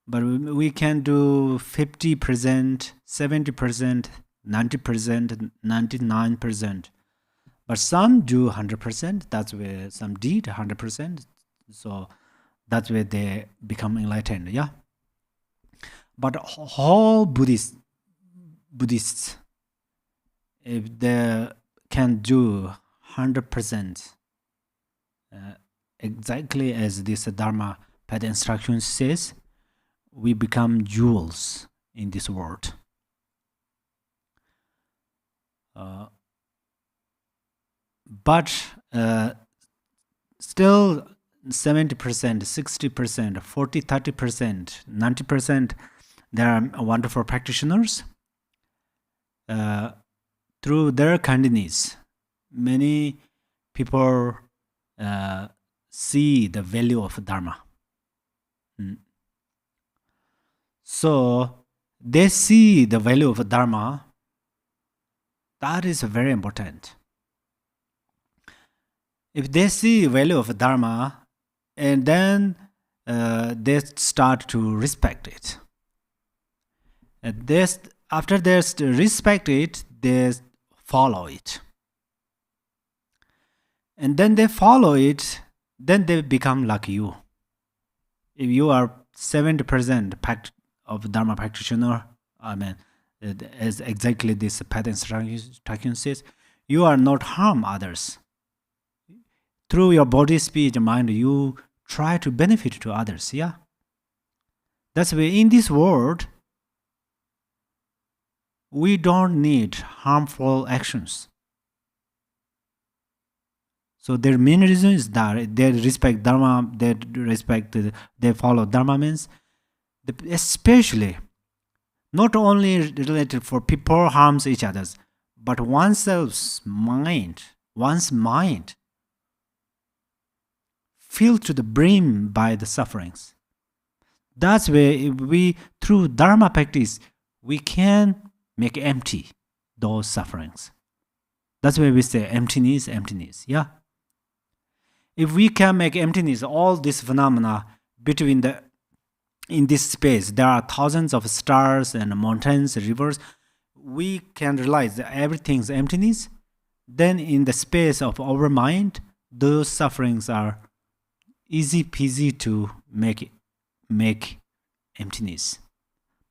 but we can do 50%, 70%, 90%, 99%. But some do 100%. That's where some did 100%. So that's where they become enlightened. Yeah. But all Buddhists, if they can do 100%, exactly as this Dharma path instruction says, we become jewels in this world. But still 70%, 60%, 40, 30%, 90%, there are wonderful practitioners. Through their kindness, many people see the value of Dharma. So they see the value of Dharma. That is very important. If they see value of Dharma, and then they start to respect it. And after they respect it, they follow it. And then they follow it, then they become like you. If you are 70% of Dharma practitioner, I mean, as exactly this path instruction says, you are not harm others. Through your body, speech, mind, you try to benefit to others. Yeah. That's why in this world, we don't need harmful actions. So their main reason is that they respect Dharma, they follow Dharma means, especially not only related for people harms each others, but one's mind filled to the brim by the sufferings. That's where we, through Dharma practice, we can make empty those sufferings. That's why we say emptiness, emptiness. Yeah. If we can make emptiness, all these phenomena in this space, there are thousands of stars and mountains, rivers. We can realize that everything's emptiness. Then in the space of our mind, those sufferings are easy peasy to make emptiness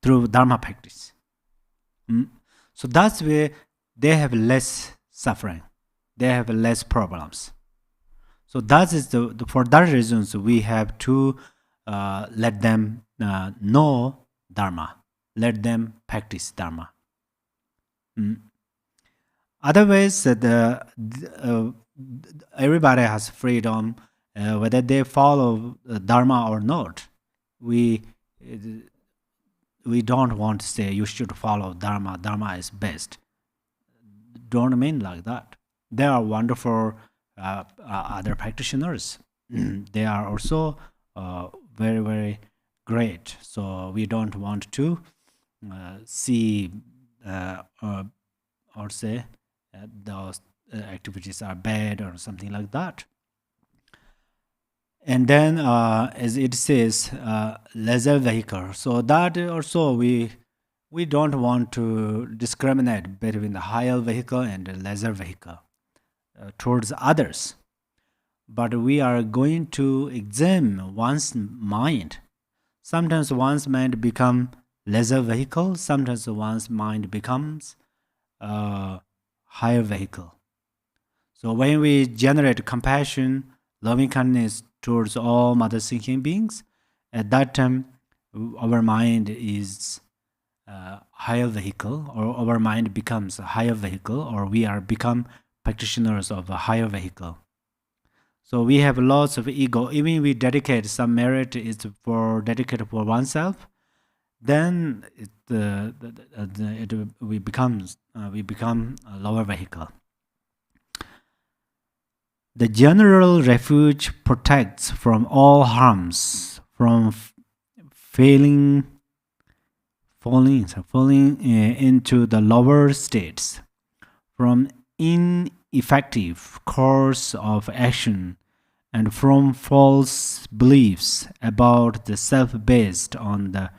through Dharma practice. So that's where they have less suffering. They have less problems. So that is for that reasons we have to let them know Dharma. Let them practice Dharma. Otherwise, everybody has freedom, whether they follow Dharma or not. We don't want to say you should follow Dharma. Dharma is best. Don't mean like that. There are wonderful other practitioners. They are also very, very great. So we don't want to see or say those activities are bad or something like that. And then, as it says, lesser vehicle. So that also we don't want to discriminate between the higher vehicle and the lesser vehicle towards others. But we are going to examine one's mind. Sometimes one's mind becomes lesser vehicle. Sometimes one's mind becomes higher vehicle. So when we generate compassion, loving kindness towards all mother thinking beings, at that time our mind is higher vehicle, or our mind becomes a higher vehicle, or we are become practitioners of a higher vehicle. So we have lots of ego. Even we dedicate some merit is for dedicated for oneself, then we become a lower vehicle. The general refuge protects from all harms, from falling into the lower states, from ineffective course of action, and from false beliefs about the self based on the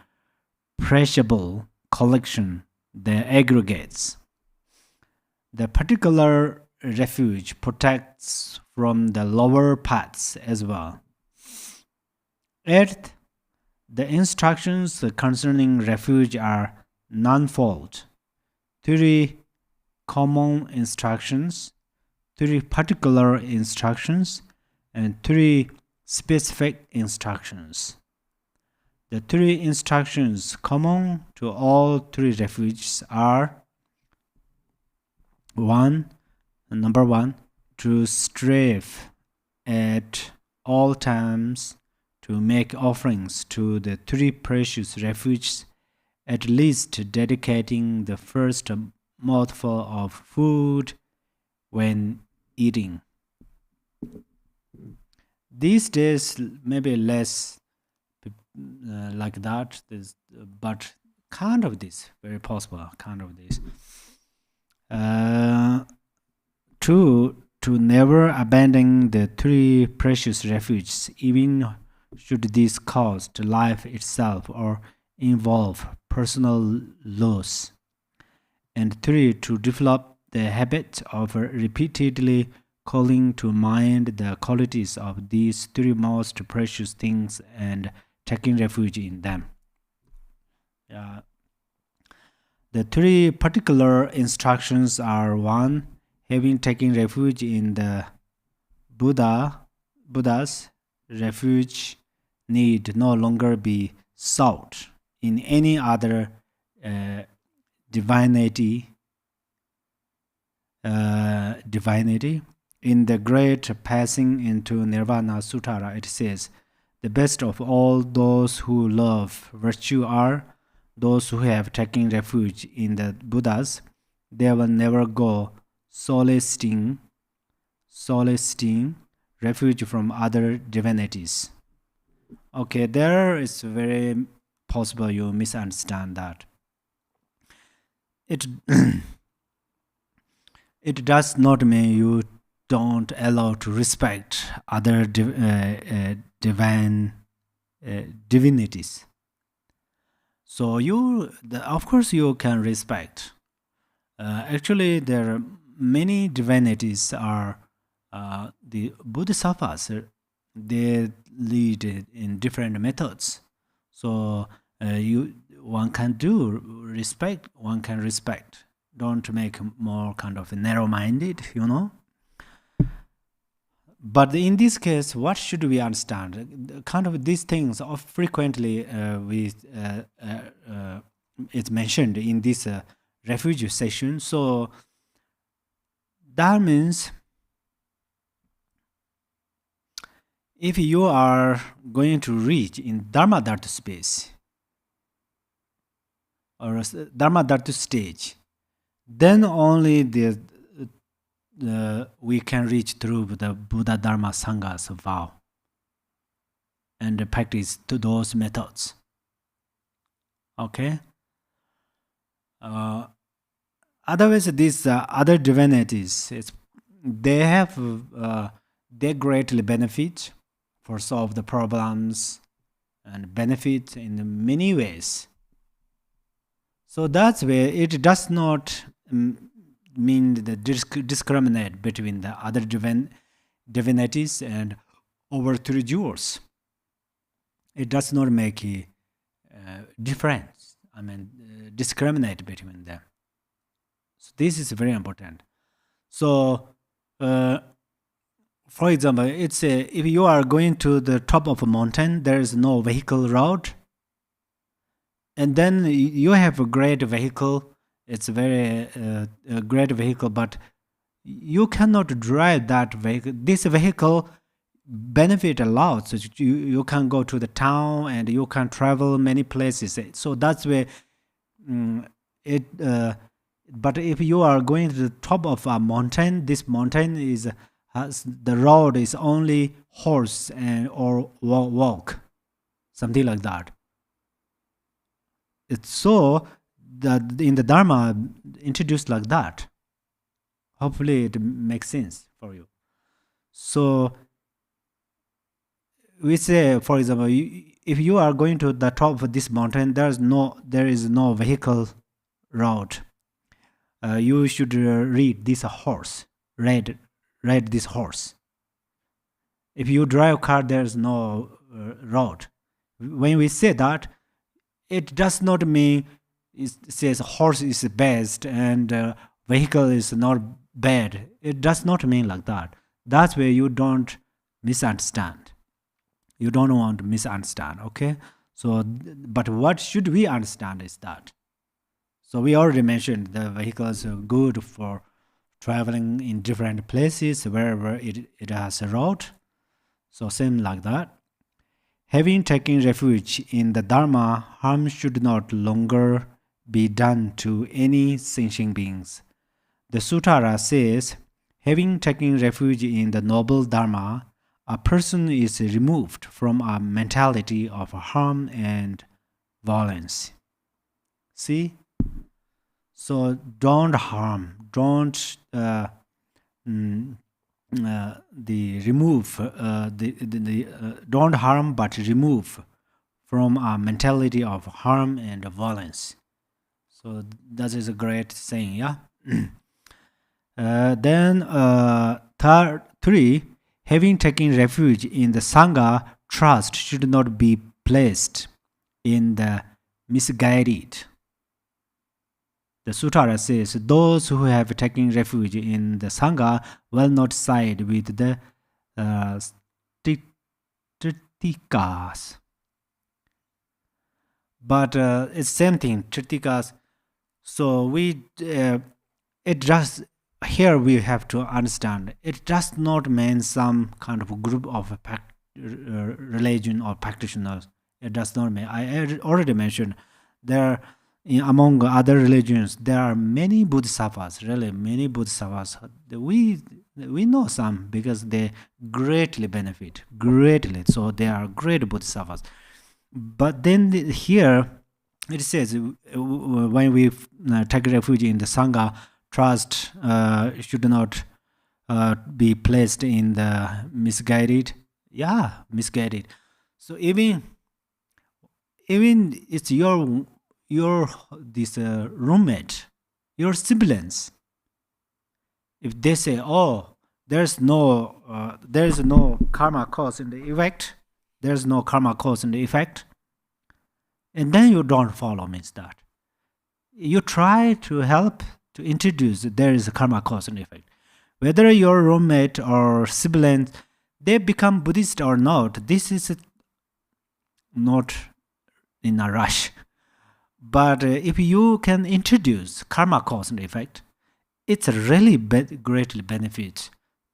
perishable collection, the aggregates. The particular refuge protects from the lower paths as well. Eighth, the instructions concerning refuge are nonfold. 3 common instructions, 3 particular instructions, and 3 specific instructions. The 3 instructions common to all 3 refuges are: number 1, to strive at all times to make offerings to the 3 precious refuges, at least dedicating the first mouthful of food when eating. These days, maybe less like that, but kind of this, very possible, kind of this. 2, to never abandon the 3 precious refuges, even should this cost life itself or involve personal loss. And 3, to develop the habit of repeatedly calling to mind the qualities of these 3 most precious things and taking refuge in them. The 3 particular instructions are: 1, having taken refuge in the Buddha's refuge need no longer be sought in any other divinity. In the great passing into Nirvana Sutta, it says, the best of all those who love virtue are those who have taken refuge in the Buddhas. They will never go soliciting refuge from other divinities. Okay, there is very possible you misunderstand that. It it does not mean you don't allow to respect other divinities. So of course you can respect. Actually, there are many divinities are the Bodhisattvas. They lead in different methods. So one can respect. Don't make more kind of narrow-minded, But in this case, what should we understand? Kind of these things are frequently it's mentioned in this refuge session. So that means if you are going to reach in Dharma Dhatu space or Dharma Dhatu stage, then only we can reach through the Buddha Dharma Sangha's vow and practice to those methods. Okay? Otherwise, these other divinities, they greatly benefit for solve the problems and benefit in many ways. So that's where it does not mean the discriminate between the other divinities and over 3 jewels. It does not make a difference. Discriminate between them. So this is very important. So, for example, it's if you are going to the top of a mountain, there is no vehicle route, and then you have a great vehicle. It's a very great vehicle, but you cannot drive that vehicle. This vehicle benefit a lot. So you can go to the town and you can travel many places. So that's where it. But if you are going to the top of a mountain, this mountain has the road is only horse and or walk, something like that. It's so that in the Dharma introduced like that. Hopefully it makes sense for you. So we say, for example, if you are going to the top of this mountain, there is no vehicle route. You should read this horse. Read this horse. If you drive a car, there is no road. When we say that, it does not mean it says horse is best and vehicle is not bad. It does not mean like that. That's where you don't misunderstand. You don't want to misunderstand, okay? So, but what should we understand is that. So we already mentioned the vehicles are good for traveling in different places wherever it has a route. So same like that. Having taken refuge in the Dharma, harm should not longer be done to any sentient beings. The Sutara says, having taken refuge in the noble Dharma, a person is removed from a mentality of harm and violence. See? So don't harm, don't don't harm but remove from a mentality of harm and violence. So that is a great saying, yeah. Then 3, having taken refuge in the Sangha, trust should not be placed in the misguided. The Sutara says, those who have taken refuge in the Sangha will not side with the Tritikas. But it's same thing, Tritikas. So it just, here we have to understand, it does not mean some kind of group of religion or practitioners. It does not mean, I already mentioned, among other religions, there are many Bodhisattvas, really many Bodhisattvas. We know some because they greatly benefit, greatly. So they are great Bodhisattvas. But then here it says, when we take refuge in the Sangha, trust should not be placed in the misguided. Yeah, misguided. So even it's your this roommate, your siblings, if they say, oh, there's no karma cause and the effect, there's no karma cause and the effect, and then you don't follow, means that you try to help to introduce there is a karma cause and effect. Whether your roommate or siblings, they become Buddhist or not, this is not in a rush. But if you can introduce karma cause and effect, it's really greatly benefit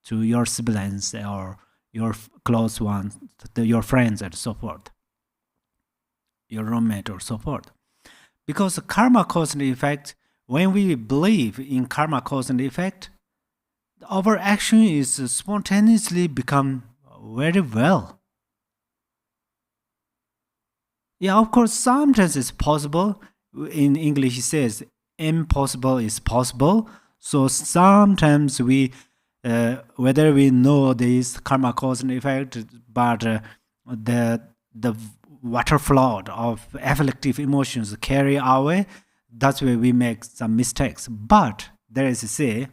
to your siblings or your close ones, your friends and so forth, your roommate or so forth. Because karma cause and effect, when we believe in karma cause and effect, our action is spontaneously become very well. Yeah, of course, sometimes it's possible. In English, it says impossible is possible. So sometimes we, whether we know this karma cause and effect, but the water flood of afflictive emotions carry away, that's where we make some mistakes. But there is a say,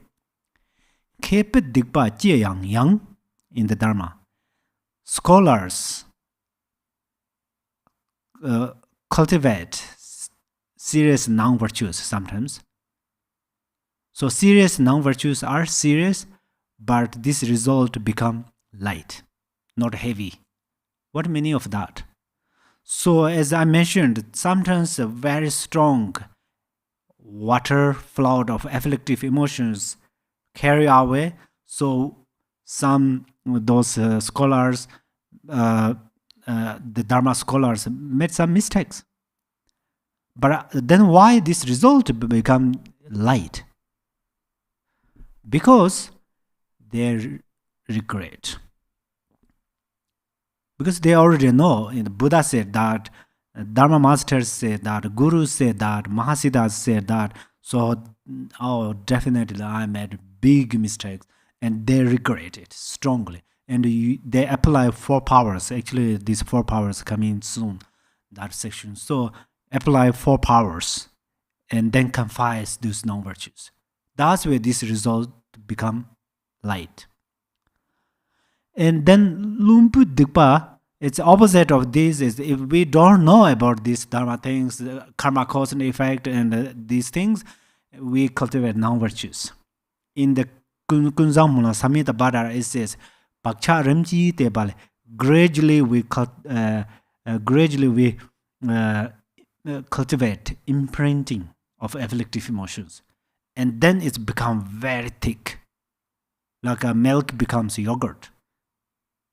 Khenpo Tenzin in the Dharma. Scholars cultivate serious non-virtues sometimes. So serious non-virtues are serious, but this result become light, not heavy. What meaning of that? So as I mentioned, sometimes a very strong water flood of afflictive emotions carry away. So some those scholars, the Dharma scholars, made some mistakes. But then why this result become light? Because they regret. Because they already know. The Buddha said that, Dharma masters said that, Gurus said that, Mahasiddhas said that. So, definitely I made big mistakes, and they regret it strongly. And they apply 4 powers. Actually, these 4 powers coming soon, that section. So, apply 4 powers, and then confess those non-virtues. That's where this result become light. And then Lumpu Dikpa, it's opposite of this. Is if we don't know about these Dharma things, karma cause and effect, and these things, we cultivate non-virtues. In the Kunzang Mula Samhita Bhattara, it says, Pakcha Remji Tebale, gradually we cultivate imprinting of afflictive emotions. And then it's become very thick. Like a milk becomes yogurt.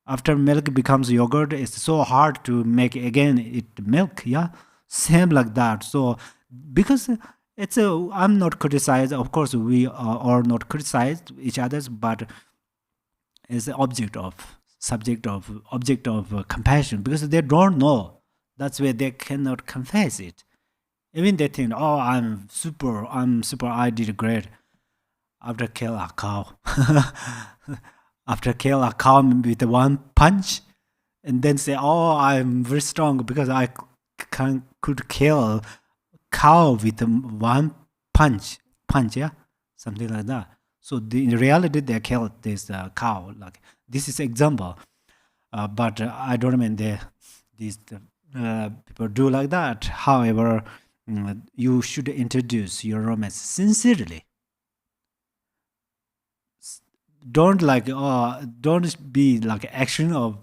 After milk becomes yogurt, it's so hard to make again it milk, yeah? Same like that. So, because I'm not criticized, of course we are not criticize each others, but it's the object of compassion, because they don't know. That's why they cannot confess it. Even they think, oh, I'm super, I did great. After kill a cow. After kill a cow with one punch, and then say, oh, I'm very strong because I could kill cow with one punch, yeah, something like that. So in reality, they killed this cow. Like, this is example, but I don't mean these people do like that. However, you should introduce your romance sincerely. Don't be like action of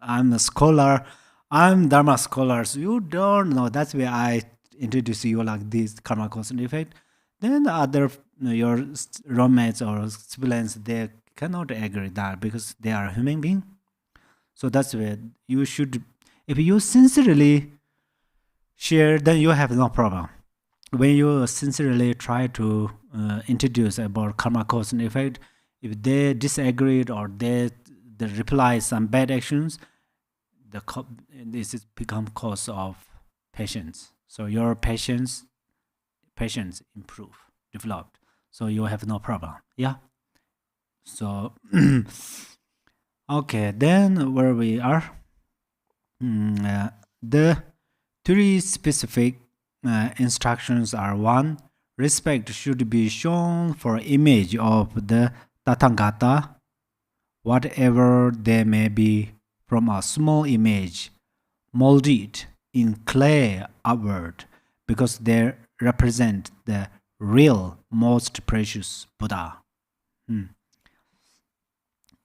I'm a scholar, I'm Dharma scholars. You don't know. That's why I introduce you like this karma cause and effect. Then other your roommates or siblings, they cannot agree that because they are a human being. So that's why you should, if you sincerely share, then you have no problem. When you sincerely try to introduce about karma cause and effect, if they disagreed or they reply some bad actions, this is become cause of patience. So your patience developed. So you have no problem. Yeah. So okay, then where we are, the 3 specific instructions are: 1, respect should be shown for image of the Tathagata, whatever they may be, from a small image, molded in clay upward, because they represent the real, most precious Buddha.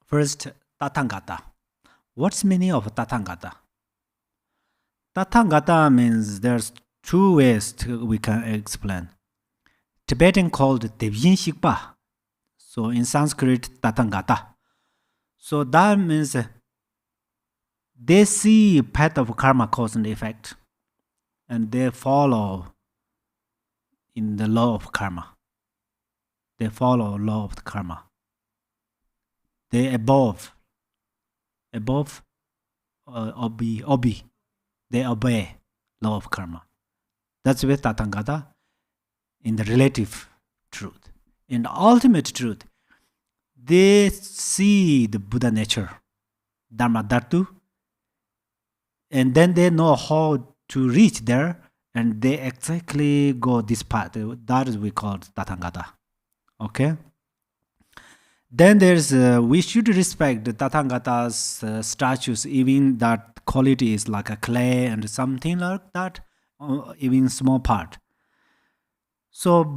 First, Tathagata. What's the meaning of Tathagata? Tathagata means there's 2 ways we can explain. Tibetan called Devyin Shikpa. So in Sanskrit, Tathagata. So that means they see path of karma cause and effect, and they follow in the law of karma. They follow law of the karma. They above, obey. They obey law of karma. That's with Tathagata in the relative truth. In the ultimate truth, they see the Buddha nature, Dharma Dhatu, and then they know how to reach there, and they exactly go this path. That is we call Tathagata. Okay? Then there's, we should respect the Tathagata's statues, even that quality is like a clay and something like that, even small part. So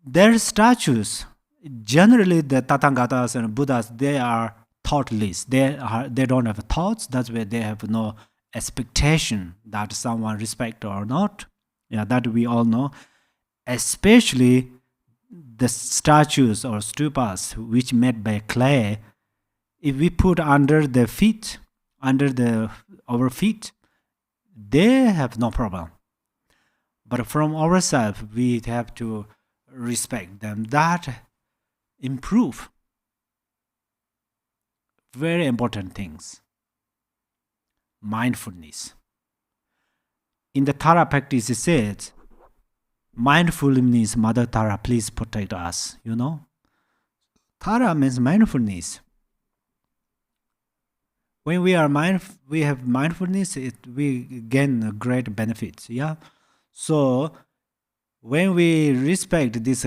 their statues, generally the Tathagatas and Buddhas, they are thoughtless. They don't have thoughts. That's why they have no expectation that someone respect or not. Yeah, that we all know. Especially the statues or stupas which made by clay, if we put under our feet, they have no problem. But from ourselves, we have to respect them. That improve very important things. Mindfulness. In the Tara practice, it says, mindfulness, Mother Tara, please protect us. Tara means mindfulness. When we have mindfulness, we gain great benefits. Yeah. So when we respect this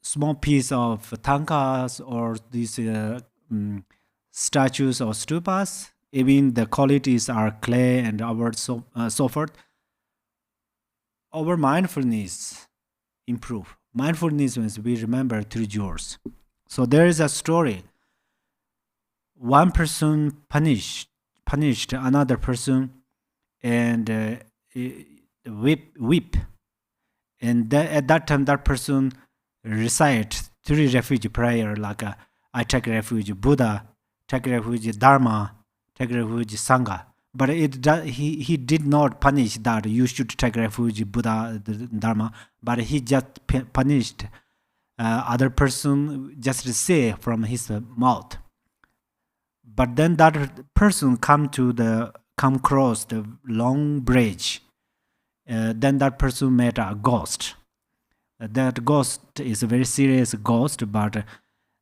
small piece of tankas or these statues or stupas, even the qualities are clay and so forth, our mindfulness improve. Mindfulness means we remember 3 jewels. So there is a story. One person punished another person and whip. And at that time, that person recite 3 refuge prayer like I take refuge Buddha, take refuge Dharma, take refuge Sangha. But he did not punish that you should take refuge Buddha, Dharma. But he just punished other person just to say from his mouth. But then that person come across the long bridge. Then that person met a ghost. That ghost is a very serious ghost, but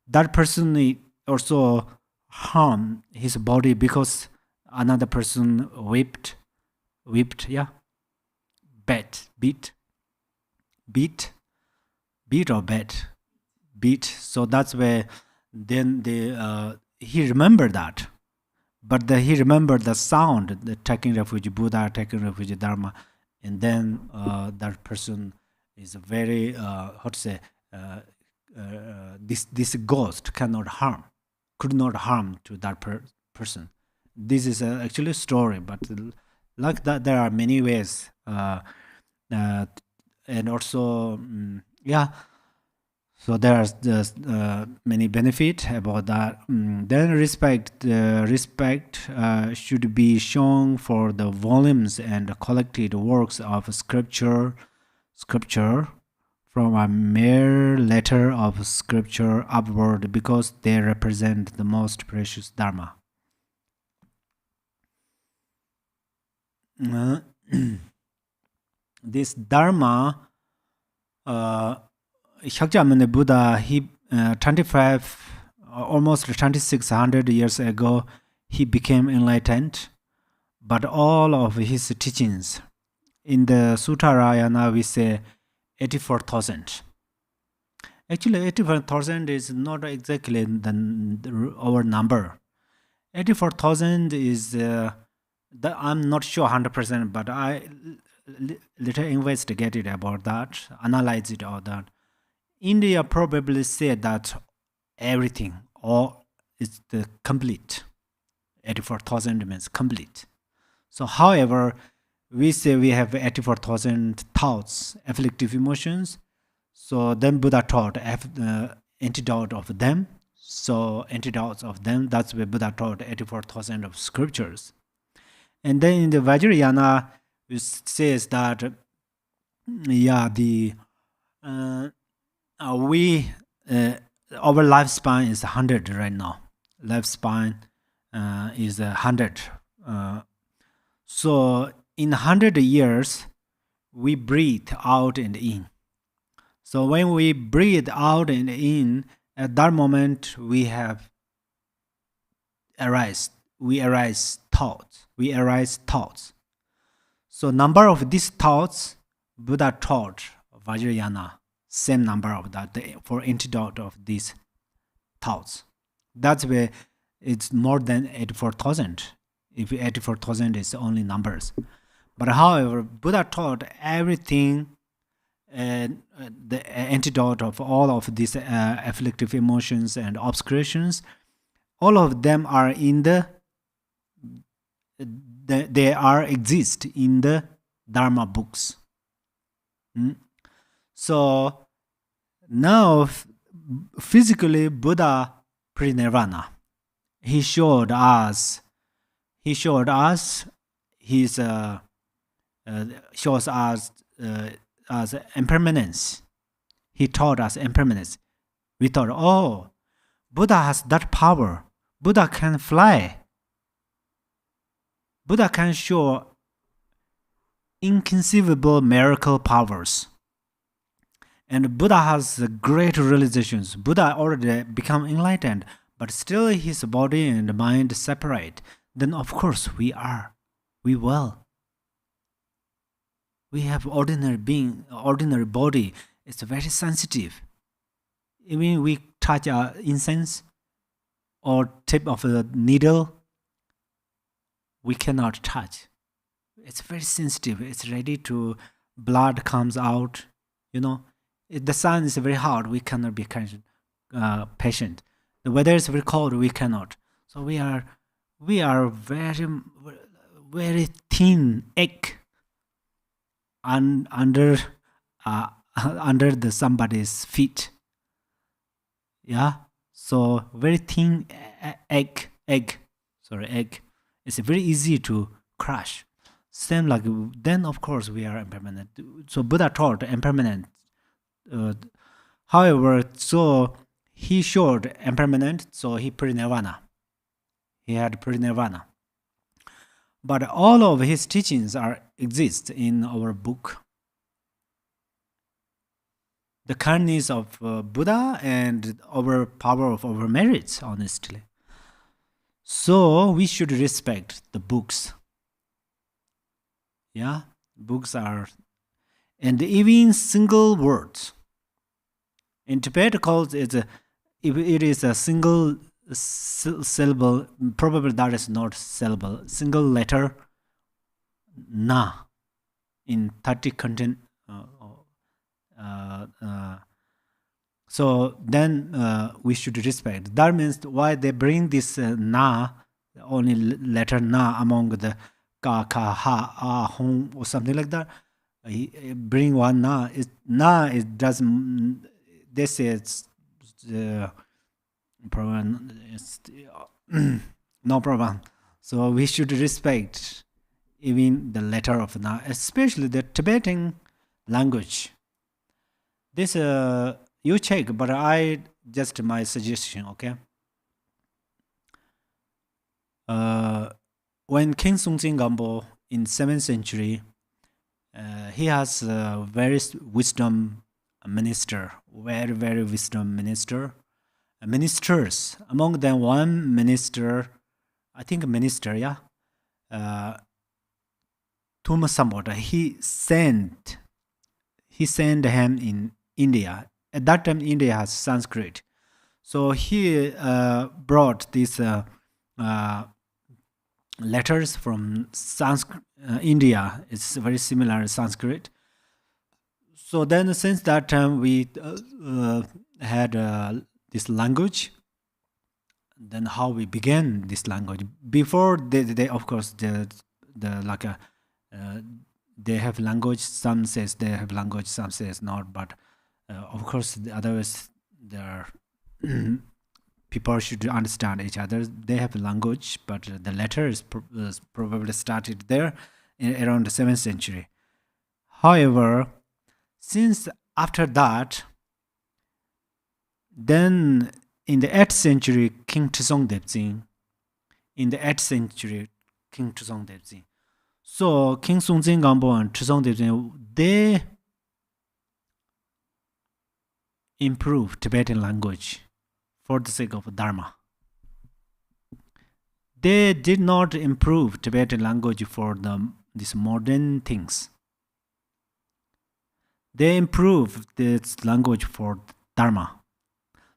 that person also harmed his body because another person whipped, yeah, beat or beat. So that's where then he remembered that, but he remembered the sound, the taking refuge Buddha, taking refuge Dharma, and then that person is a very this ghost could not harm to that person. This is actually a story, but like that there are many ways, and also yeah. So there's many benefits about that. Then respect should be shown for the volumes and collected works of scripture from a mere letter of scripture upward, because they represent the most precious Dharma. This Dharma, Shakyamuni Buddha, he 2600 years ago, he became enlightened. But all of his teachings, in the Suttarayana we say 84,000. Actually, 84,000 is not exactly our number. 84,000 is, I'm not sure 100%, but I little investigated about that, analyzed it all that. India probably said that everything, or is the complete. 84,000 means complete. So, however, we say we have 84,000 thoughts, afflictive emotions. So then Buddha taught antidote of them. So antidotes of them, that's where Buddha taught 84,000 of scriptures. And then in the Vajrayana, it says that, our lifespan is 100 right now. Lifespan is 100. So in 100 years, we breathe out and in. So when we breathe out and in, at that moment we arise thoughts. So number of these thoughts, Buddha taught Vajrayana, same number of that for antidote of these thoughts. That's where it's more than 84,000. If 84,000 is only numbers. But however, Buddha taught everything, the antidote of all of these afflictive emotions and obscurations, all of them are in exist in the Dharma books. So now physically Buddha pre-nirvana. He showed us his shows us as impermanence. He taught us impermanence. We thought, oh, Buddha has that power. Buddha can fly. Buddha can show inconceivable miracle powers. And Buddha has great realizations. Buddha already become enlightened, but still his body and mind separate. Then of course we will. We have ordinary body. It's very sensitive. Even we touch incense or tip of the needle, we cannot touch. It's very sensitive. It's ready to, blood comes out. The sun is very hot. We cannot be patient. The weather is very cold. We cannot. So we are very, very thin egg under the somebody's feet. Yeah. So very thin egg. It's very easy to crush. Same like then, of course, we are impermanent. So Buddha taught impermanent. However, so he showed impermanent. So he pre-nirvana. He had pre-nirvana. But all of his teachings exist in our book. The kindness of Buddha and our power of our merits, honestly. So we should respect the books. Yeah, books are, and even single words. In Tibet, it is a single syllable. Probably that is not syllable. Single letter, na, in 30 content. So then we should respect. That means why they bring this na, only letter na among the ka, ha, hum, or something like that. Bring one na. It doesn't. They say it's problem. No problem. So we should respect even the letter of na, especially the Tibetan language. This you check, but I just my suggestion, okay? When King Sungtsen Gampo in 7th century, he has a very wisdom minister, very wisdom minister, ministers. Among them, one minister, I think a minister, yeah, Tuma Samboda. He sent him in India. At that time, India has Sanskrit. So he brought these letters from Sanskrit. India. It's very similar to Sanskrit. So then, since that time, we had this language. Then how we began this language? Before they of course, they have language. Some says they have language, some says not. But of course, the others, there people should understand each other. They have language, but the letter is probably started there around the 7th century. However, since after that, then in the 8th century, King Trisong Debzin. So King Sungtsen Gampo and Trisong Debzin, they improved Tibetan language for the sake of Dharma. They did not improve Tibetan language for these modern things. They improved this language for Dharma.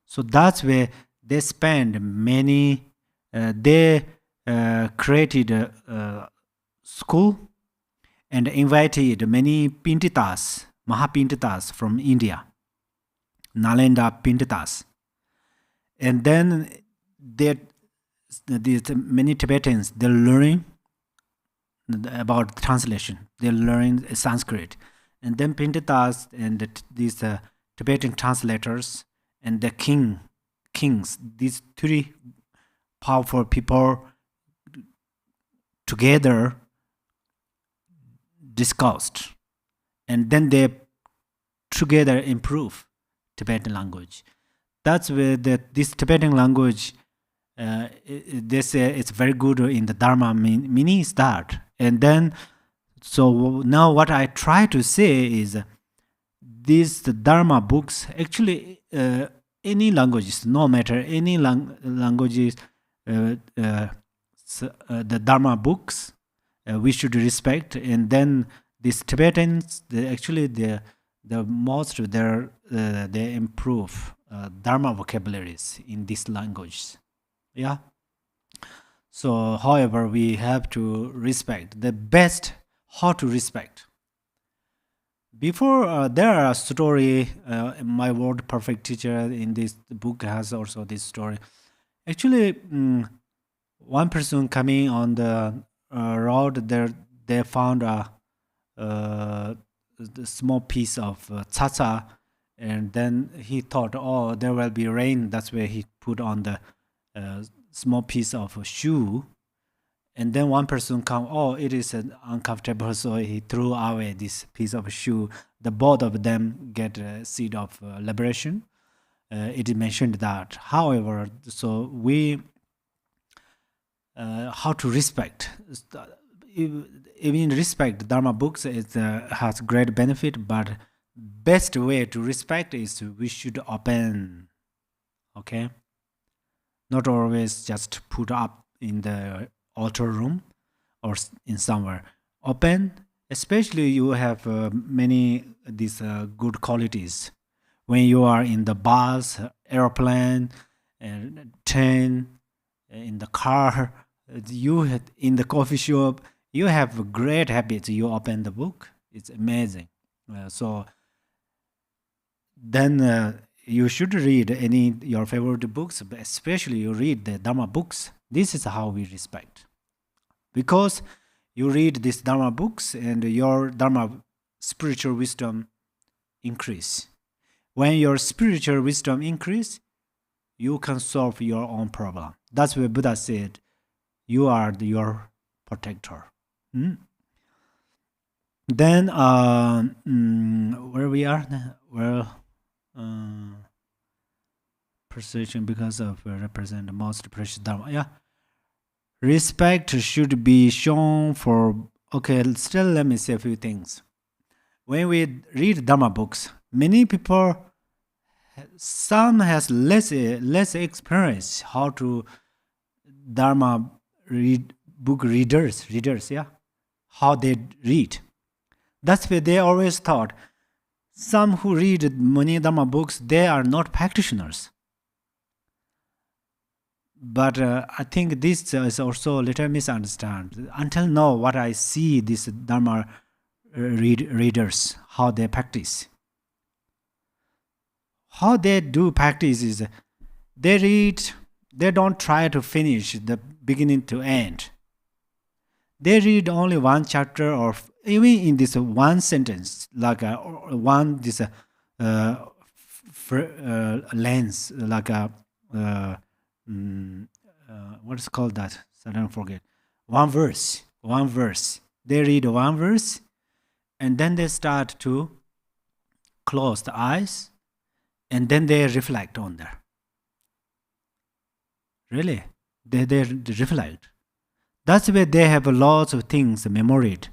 So that's where they spend many, they created a school and invited many Pinditas, Mahapinditas from India, Nalanda Pinditas. And then many Tibetans, they're learning about translation. They're learning Sanskrit. And then Pinditas and these Tibetan translators and the king kings, these three powerful people together discussed, and then they together improve Tibetan language. That's where this Tibetan language, they say it's very good in the Dharma, meaning is that. And then, so now what I try to say is, these Dharma books, actually any languages, no matter any languages, the Dharma books, we should respect. And then these Tibetans, the most they improve Dharma vocabularies in these languages. Yeah. So, however, we have to respect the best. How to respect? Before there are a story. My word perfect teacher in this book has also this story. Actually, one person coming on the road there, they found a small piece of tsa, and then he thought, oh, there will be rain. That's where he put on the small piece of shoe. And then one person come, oh, it is uncomfortable, so he threw away this piece of shoe. The both of them get a seed of liberation. It is mentioned that. However, so we how to respect. Even respect Dharma books, it has great benefit, but best way to respect is we should open. Okay, not always just put up in the altar room or in somewhere. Open, especially you have many these good qualities. When you are in the bus, airplane, and train, in the car, you in the coffee shop, you have great habits. You open the book, it's amazing. So then you should read any your favorite books, but especially you read the Dharma books. This is how we respect. Because you read these Dharma books and your Dharma spiritual wisdom increase. When your spiritual wisdom increase, you can solve your own problem. That's where Buddha said, you are your protector. Then, where we are? Well, perception because of represent the most precious Dharma. Yeah. Respect should be shown for, okay, still let me say a few things. When we read Dharma books, many people, some has less experience how to Dharma book readers, yeah, how they read. That's why they always thought, some who read many Dharma books, they are not practitioners. But I think this is also a little misunderstood. Until now, what I see these Dharma readers, how they practice. How they do practice is, they read, they don't try to finish the beginning to end. They read only one chapter, or even in this one sentence, like this lens, like a what is called that? So I don't forget. One verse. They read one verse, and then they start to close the eyes, and then they reflect on that. Really, they reflect. That's where they have lots of things memoried.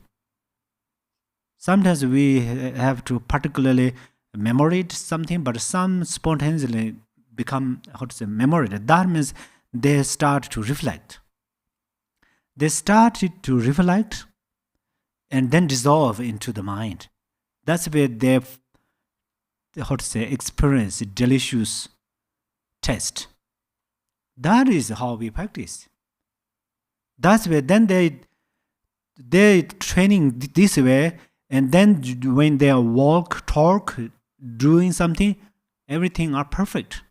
Sometimes we have to particularly memorize something, but some spontaneously become, how to say, memoried. That means they start to reflect. They started to reflect and then dissolve into the mind. That's where they, how to say, experience a delicious taste. That is how we practice. That's where then they training this way, and then when they walk, talk, doing something, everything are perfect.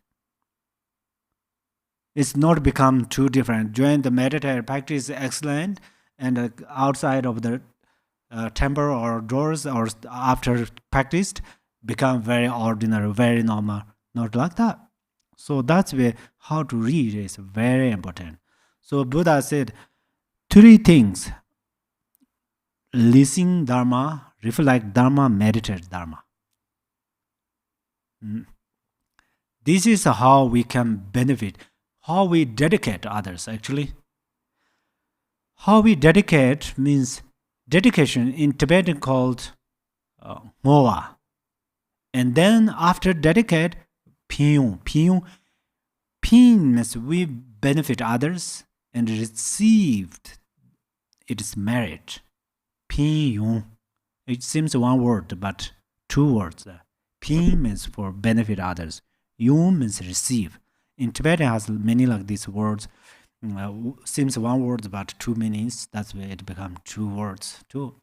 It's not become too different. When the meditative practice is excellent, and outside of the temple or doors, or after practiced, become very ordinary, very normal. Not like that. So that's where how to read is very important. So Buddha said 3 things: listen Dharma, reflect Dharma, meditate Dharma. This is how we can benefit, how we dedicate others actually. How we dedicate means dedication in Tibetan called Moa. And then after dedicate, Piyung. Piyung means we benefit others and received its merit. Piyung. It seems one word, but 2 words. Pin means for benefit others. Yung means receive. In Tibetan, it has many like these words. Seems one word, but 2 meanings. That's where it becomes 2 words too.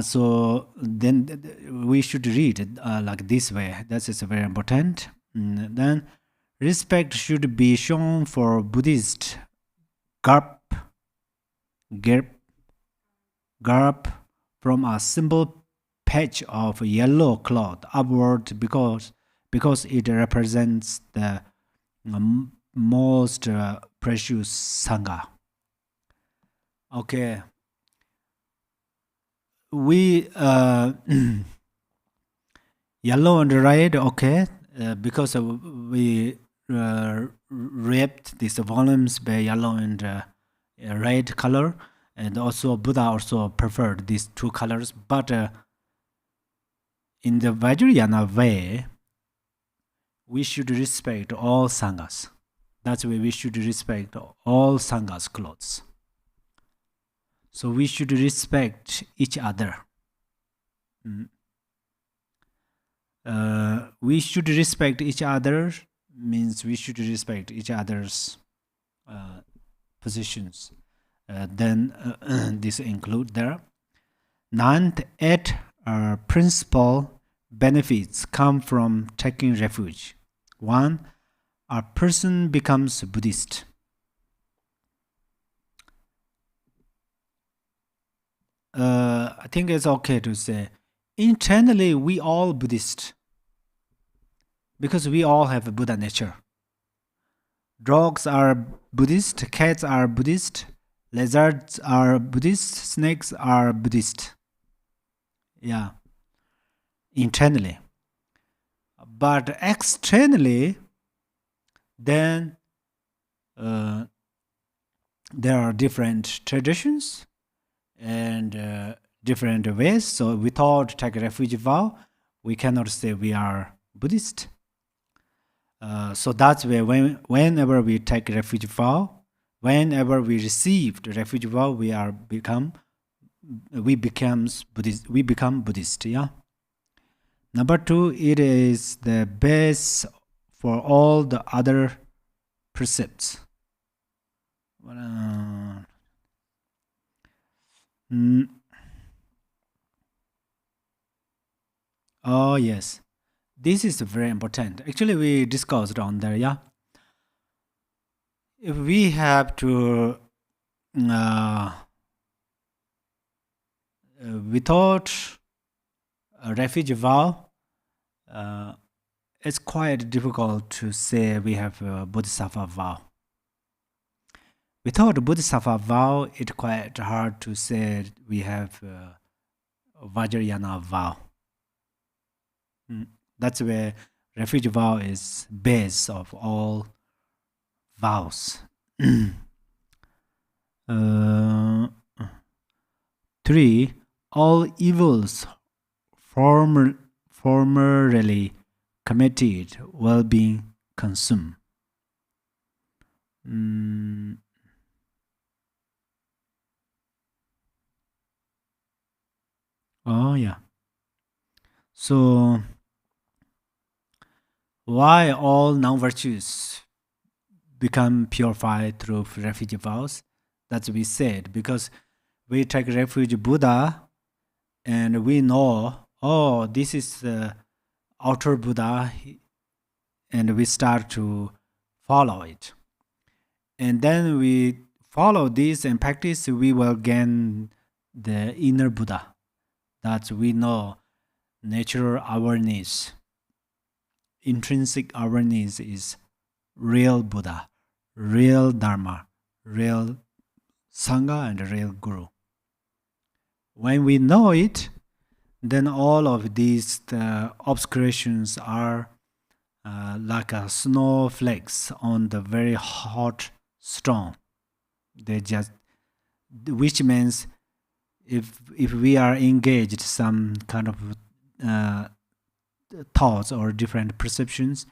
So then we should read it like this way. That is very important. Then respect should be shown for Buddhist garb from a simple patch of yellow cloth upward because it represents the most precious Sangha. Okay. We yellow and red, okay, because we wrapped these volumes by yellow and red color, and also Buddha also preferred these 2 colors. But in the Vajrayana way, we should respect all sanghas. That's why we should respect all sanghas' clothes. So we should respect each other. We should respect each other means we should respect each other's positions. Then this include there. 9th, 8 principal benefits come from taking refuge. 1, a person becomes Buddhist. I think it's okay to say internally we all Buddhist because we all have a Buddha nature. Dogs are Buddhist, cats are Buddhist, lizards are Buddhist, snakes are Buddhist. Yeah, internally. But externally, then there are different traditions and different ways. So without take refuge vow, we cannot say we are Buddhist. So that's where whenever we take refuge vow, whenever we received refuge vow, we become Buddhist. Yeah. Number 2, it is the base for all the other precepts. Oh yes, this is very important. Actually, we discussed on there. Yeah, if we have to without a refuge vow, it's quite difficult to say we have a Bodhisattva vow. Without a Bodhisattva vow, it's quite hard to say we have a Vajrayana vow. That's where refuge vow is base of all vows. 3, all evils formerly committed will be consumed. Oh yeah. So why all non-virtues become purified through refuge vows? That's we said because we take refuge Buddha and we know, oh, this is the outer Buddha, and we start to follow it. And then we follow this and practice, we will gain the inner Buddha. That we know natural awareness intrinsic awareness is real Buddha, real Dharma, real Sangha, and real Guru. When we know it, then all of these obscurations are like a snowflakes on the very hot stone. They just, which means if we are engaged some kind of thoughts or different perceptions,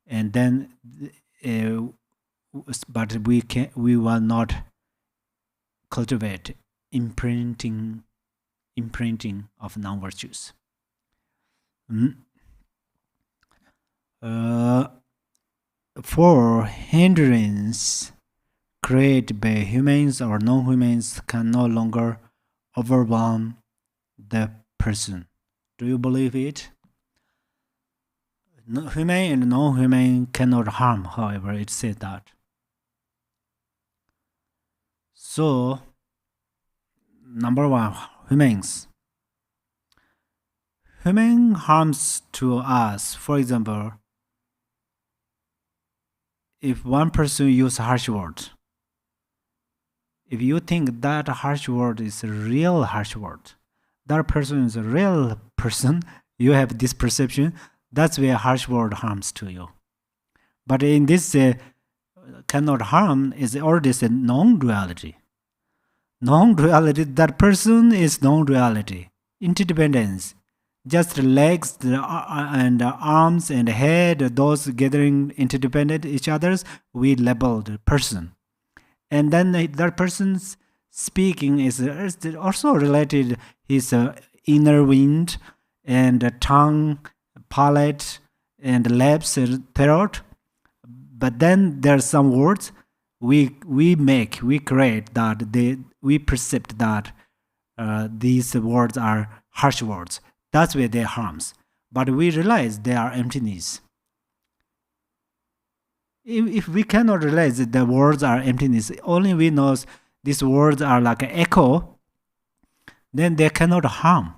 and then but we will not cultivate imprinting of non-virtues. For hindrance created by humans or non-humans can no longer overwhelm the person. Do you believe it? Human and non-human cannot harm, however, it says that. So, number one, humans. Human harms to us. For example, if one person uses harsh words, if you think that harsh word is a real harsh word, that person is a real person, you have this perception, that's where harsh word harms to you. But in this cannot harm is already a non-duality. Non-duality, that person is non-duality. Interdependence. Just legs and arms and head, those gathering interdependent each others, we label the person. And then that person's speaking is also related his inner wind and tongue, palate, and lips and throat. But then there are some words we create that we perceive that these words are harsh words. That's where they harms. But we realize they are emptiness. If we cannot realize that the words are emptiness, only we know these words are like an echo, then they cannot harm.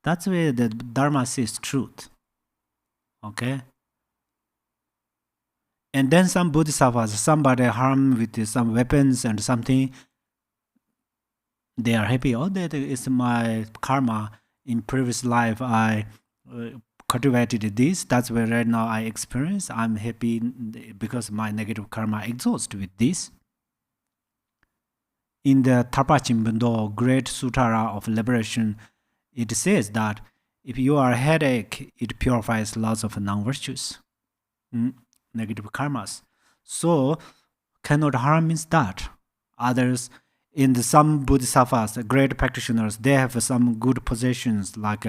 That's where the Dharma says truth. Okay? And then some bodhisattvas, somebody harm with some weapons and something, they are happy. Oh, that is my karma. In previous life, I cultivated this. That's where right now I experience. I'm happy because my negative karma exhausts with this. In the Tarpa Chimbundo, Great Sutara of Liberation, it says that if you are a headache, it purifies lots of non-virtues, negative karmas. So, cannot harm means that. Others, in some bodhisattvas, great practitioners, they have some good possessions like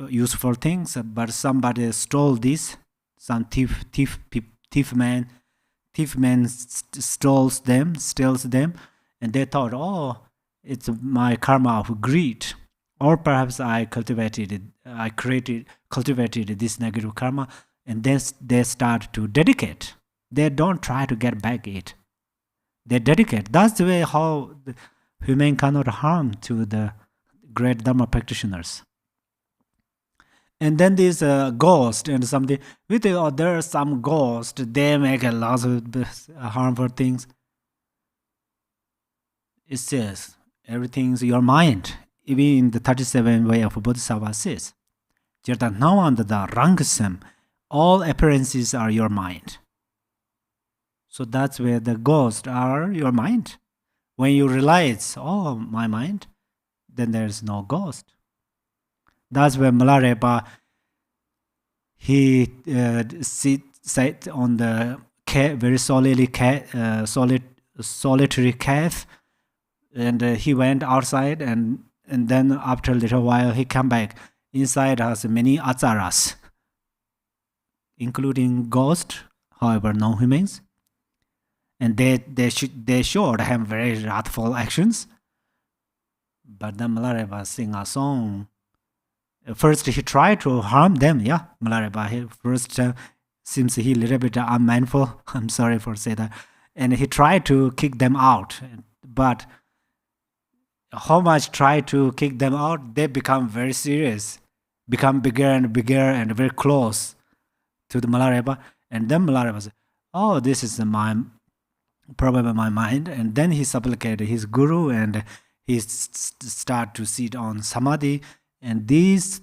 useful things, but somebody stole this. Some thief man steals them, and they thought, oh, it's my karma of greed, or perhaps I cultivated this negative karma, and then they start to dedicate. They don't try to get back it. They dedicate. That's the way how the human cannot harm to the great Dharma practitioners. And then there's a ghost and something. We think, oh, there are some ghosts. They make a lot of harmful things. It says everything's your mind. Even in the 37 way of Bodhisattva says, Jirtanawanda Rangasam, all appearances are your mind. So that's where the ghosts are your mind. When you realize, oh, my mind, then there's no ghost. That's where Milarepa, he sat on the very solitary cave, and he went outside, and then after a little while he come back. Inside has many acharas, including ghosts, however, non-humans. And they showed him very wrathful actions. But then Milarepa sing a song. First he tried to harm them, Milarepa. First seems he a little bit unmindful. I'm sorry for saying that. And he tried to kick them out. But how much try to kick them out, they become very serious, become bigger and bigger and very close. to the Milarepa, and then Milarepa said, "Oh, this is probably my mind." And then he supplicated his guru, and he start to sit on samadhi, and these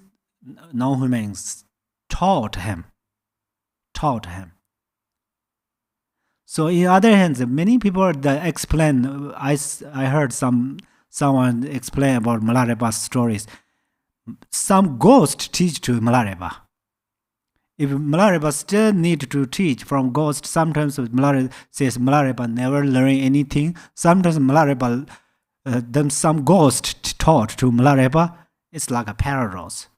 non-humans taught him. So in other hands, many people that explain. I heard someone explain about Milarepa's stories. Some ghost teach to Milarepa. If Milarepa still need to teach from ghost, sometimes Milarepa says Milarepa never learn anything. Sometimes Milarepa, then some ghost taught to Milarepa. It's like a paradox.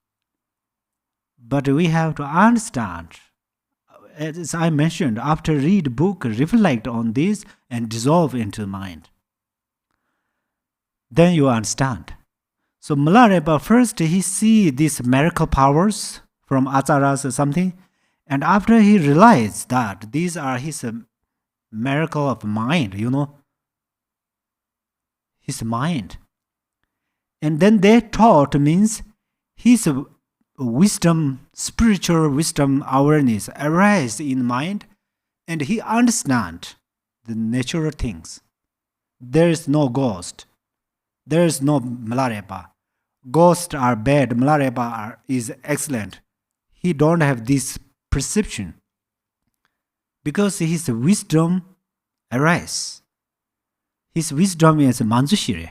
But we have to understand, as I mentioned, after read book, reflect on this and dissolve into mind. Then you understand. So Milarepa first he see these miracle powers from acharas or something, and after he realized that these are his miracle of mind, his mind, and then they taught means his wisdom, spiritual wisdom, awareness arise in mind, and he understand the natural things. There is no ghost, there is no Milarepa. Ghosts are bad, Milarepa is excellent. He don't have this perception because his wisdom arises. His wisdom is manjushire.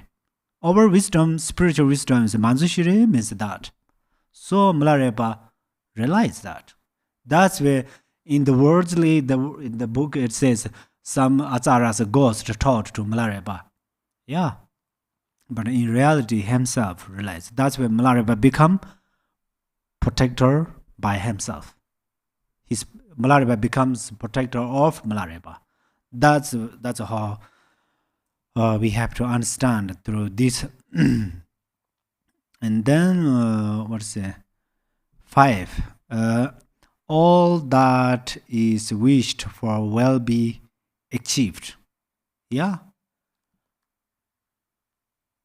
Our wisdom, spiritual wisdom is manjushire, means that. So Milarepa realized that. That's where in the worldly, in the book it says some acharas ghost taught to Milarepa. Yeah. But in reality, himself realized. That's where Milarepa become protector by himself. Milarepa becomes protector of Milarepa. That's how we have to understand through this. And then, 5. All that is wished for will be achieved. Yeah.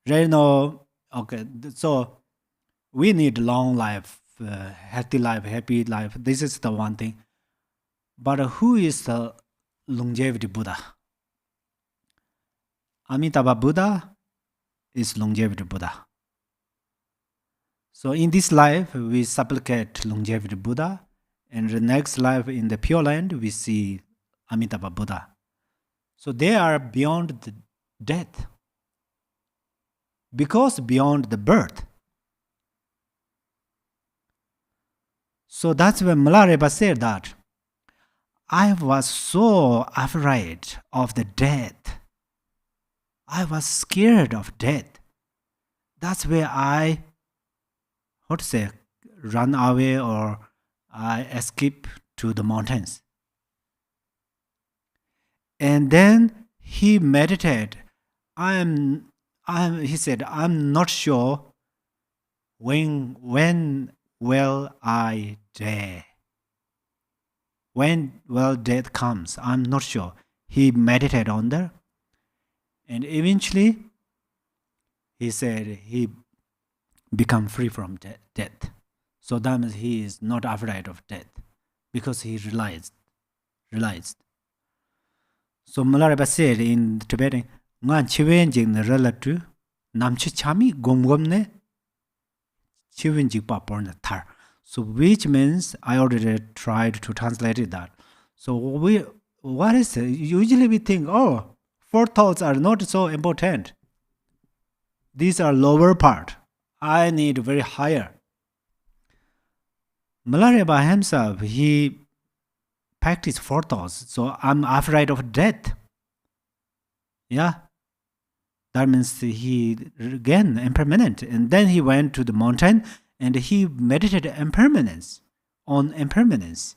Right now, okay, so we need long life, healthy life, happy life. This is the one thing. But who is the longevity Buddha? Amitabha Buddha is longevity Buddha. So in this life, we supplicate longevity Buddha, and the next life in the Pure Land, we see Amitabha Buddha. So they are beyond the death, because beyond the birth. So that's when Milarepa said that I was so afraid of the death. I was scared of death. That's where I, run away or I escape to the mountains. And then he meditated. He said, I'm not sure when will I die. When will death comes, I'm not sure. He meditated on that. And eventually, he said he become free from death. So that means he is not afraid of death because he realized. So Milarepa said in Tibetan, "Ngan chiwenjing the relative namchi chami gomgomne chiwenjing paporn tar." So which means I already tried to translate that. So what is it? Usually we think, oh, 4 thoughts are not so important. These are lower part. I need very higher. Milarepa himself, he practiced 4 thoughts. So I'm afraid of death. Yeah. That means he again impermanent. And then he went to the mountain and he meditated on impermanence.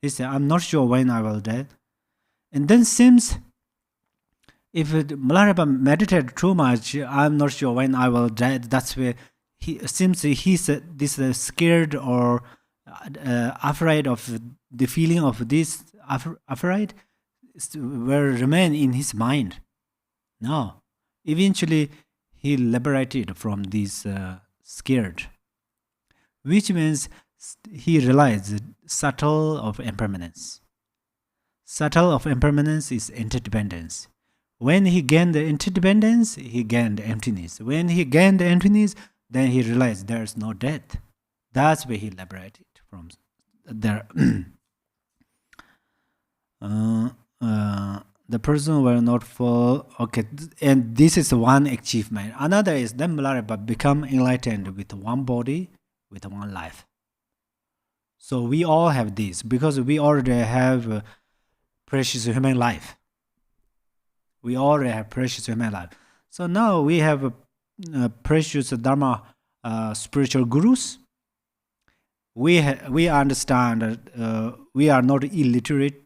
He said, I'm not sure when I will die. And then seems if Milarepa meditated too much, I'm not sure when I will die. That's where he's scared or afraid of the feeling of this afraid will remain in his mind. No. Eventually, he liberated from this scared. Which means he realized subtle of impermanence. Subtle of impermanence is interdependence. When he gained the interdependence, he gained emptiness. When he gained the emptiness, then he realized there's no death. That's where he liberated from there. The person will not fall. Okay, and this is one achievement. Another is then Milarepa become enlightened with one body, with one life. So we all have this because we already have precious human life. We already have precious human life. So now we have precious Dharma spiritual gurus. We understand that we are not illiterate.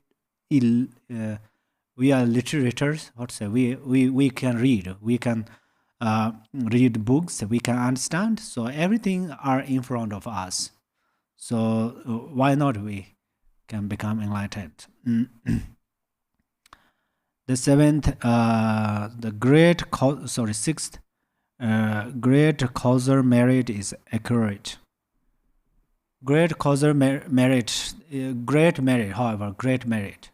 We are literators. What say? We can read. We can read books. We can understand. So everything are in front of us. So why not we can become enlightened? The sixth, great causal merit is accurate. Great causal merit, great merit, however, great merit.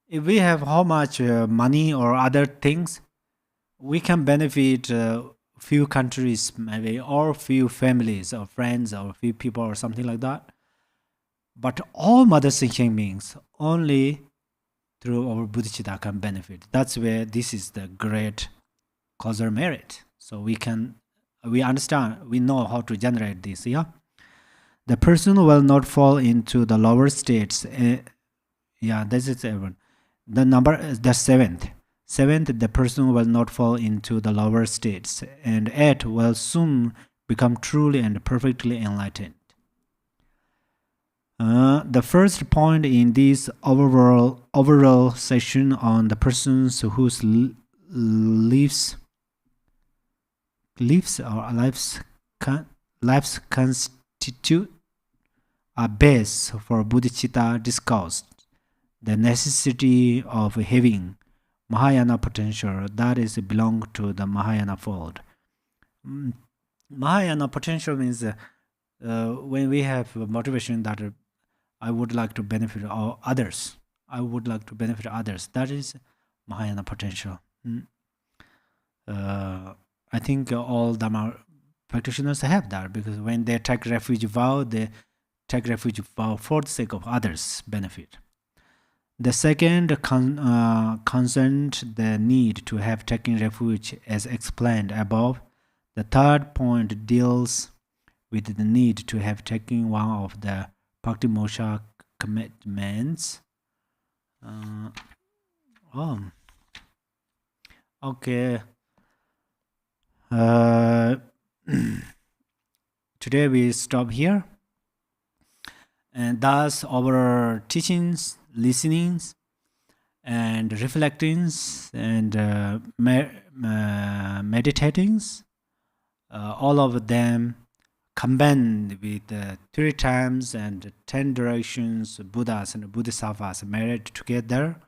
If we have how much money or other things, we can benefit few countries maybe, or few families or friends or few people or something like that. But all mother thinking beings only through our bodhicitta can benefit. That's where this is the great causal merit. So we understand, we know how to generate this. Yeah, the person will not fall into the lower states. Yeah, this is everyone. The seventh, the person will not fall into the lower states, and it will soon become truly and perfectly enlightened. The first point in this overall session on the persons whose lives constitute a base for bodhicitta discussed the necessity of having Mahayana potential that is belong to the Mahayana fold. Mahayana potential means when we have motivation that I would like to benefit others. I would like to benefit others. That is Mahayana potential. I think all Dharma practitioners have that because when they take refuge vow, they take refuge vow for the sake of others' benefit. The second concerned the need to have taken refuge as explained above. The third point deals with the need to have taken one of the Bhakti-moksha commitments. Okay. Today we stop here. And thus our teachings, listenings, and reflectings, and meditatings, all of them combined with 3 times and 10 directions Buddhas and Bodhisattvas married together,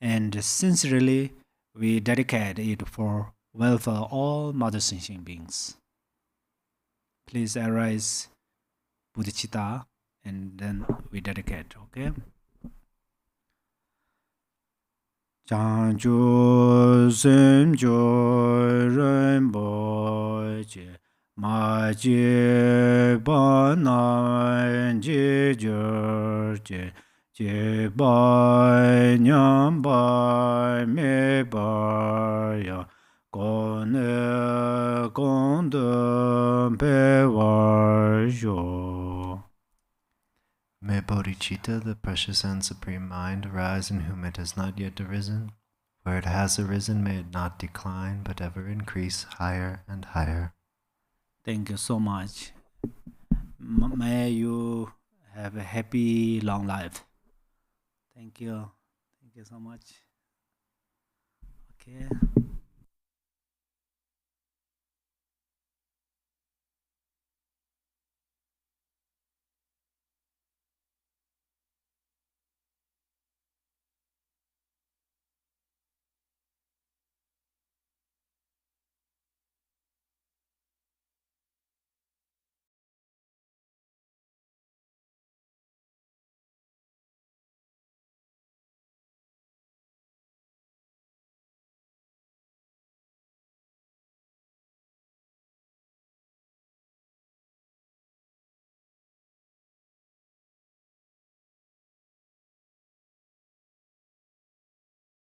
and sincerely we dedicate it for welfare of all mother sentient beings. Please arise bodhicitta and then we dedicate, okay? Chanchu semjo renpo che ma je ba na je jor je ba nyam ba me ba ya kone konde pe war jo. May bodhicitta, the precious and supreme mind, arise in whom it has not yet arisen. Where it has arisen, may it not decline, but ever increase higher and higher. Thank you so much. May you have a happy, long life. Thank you. Thank you so much. Okay.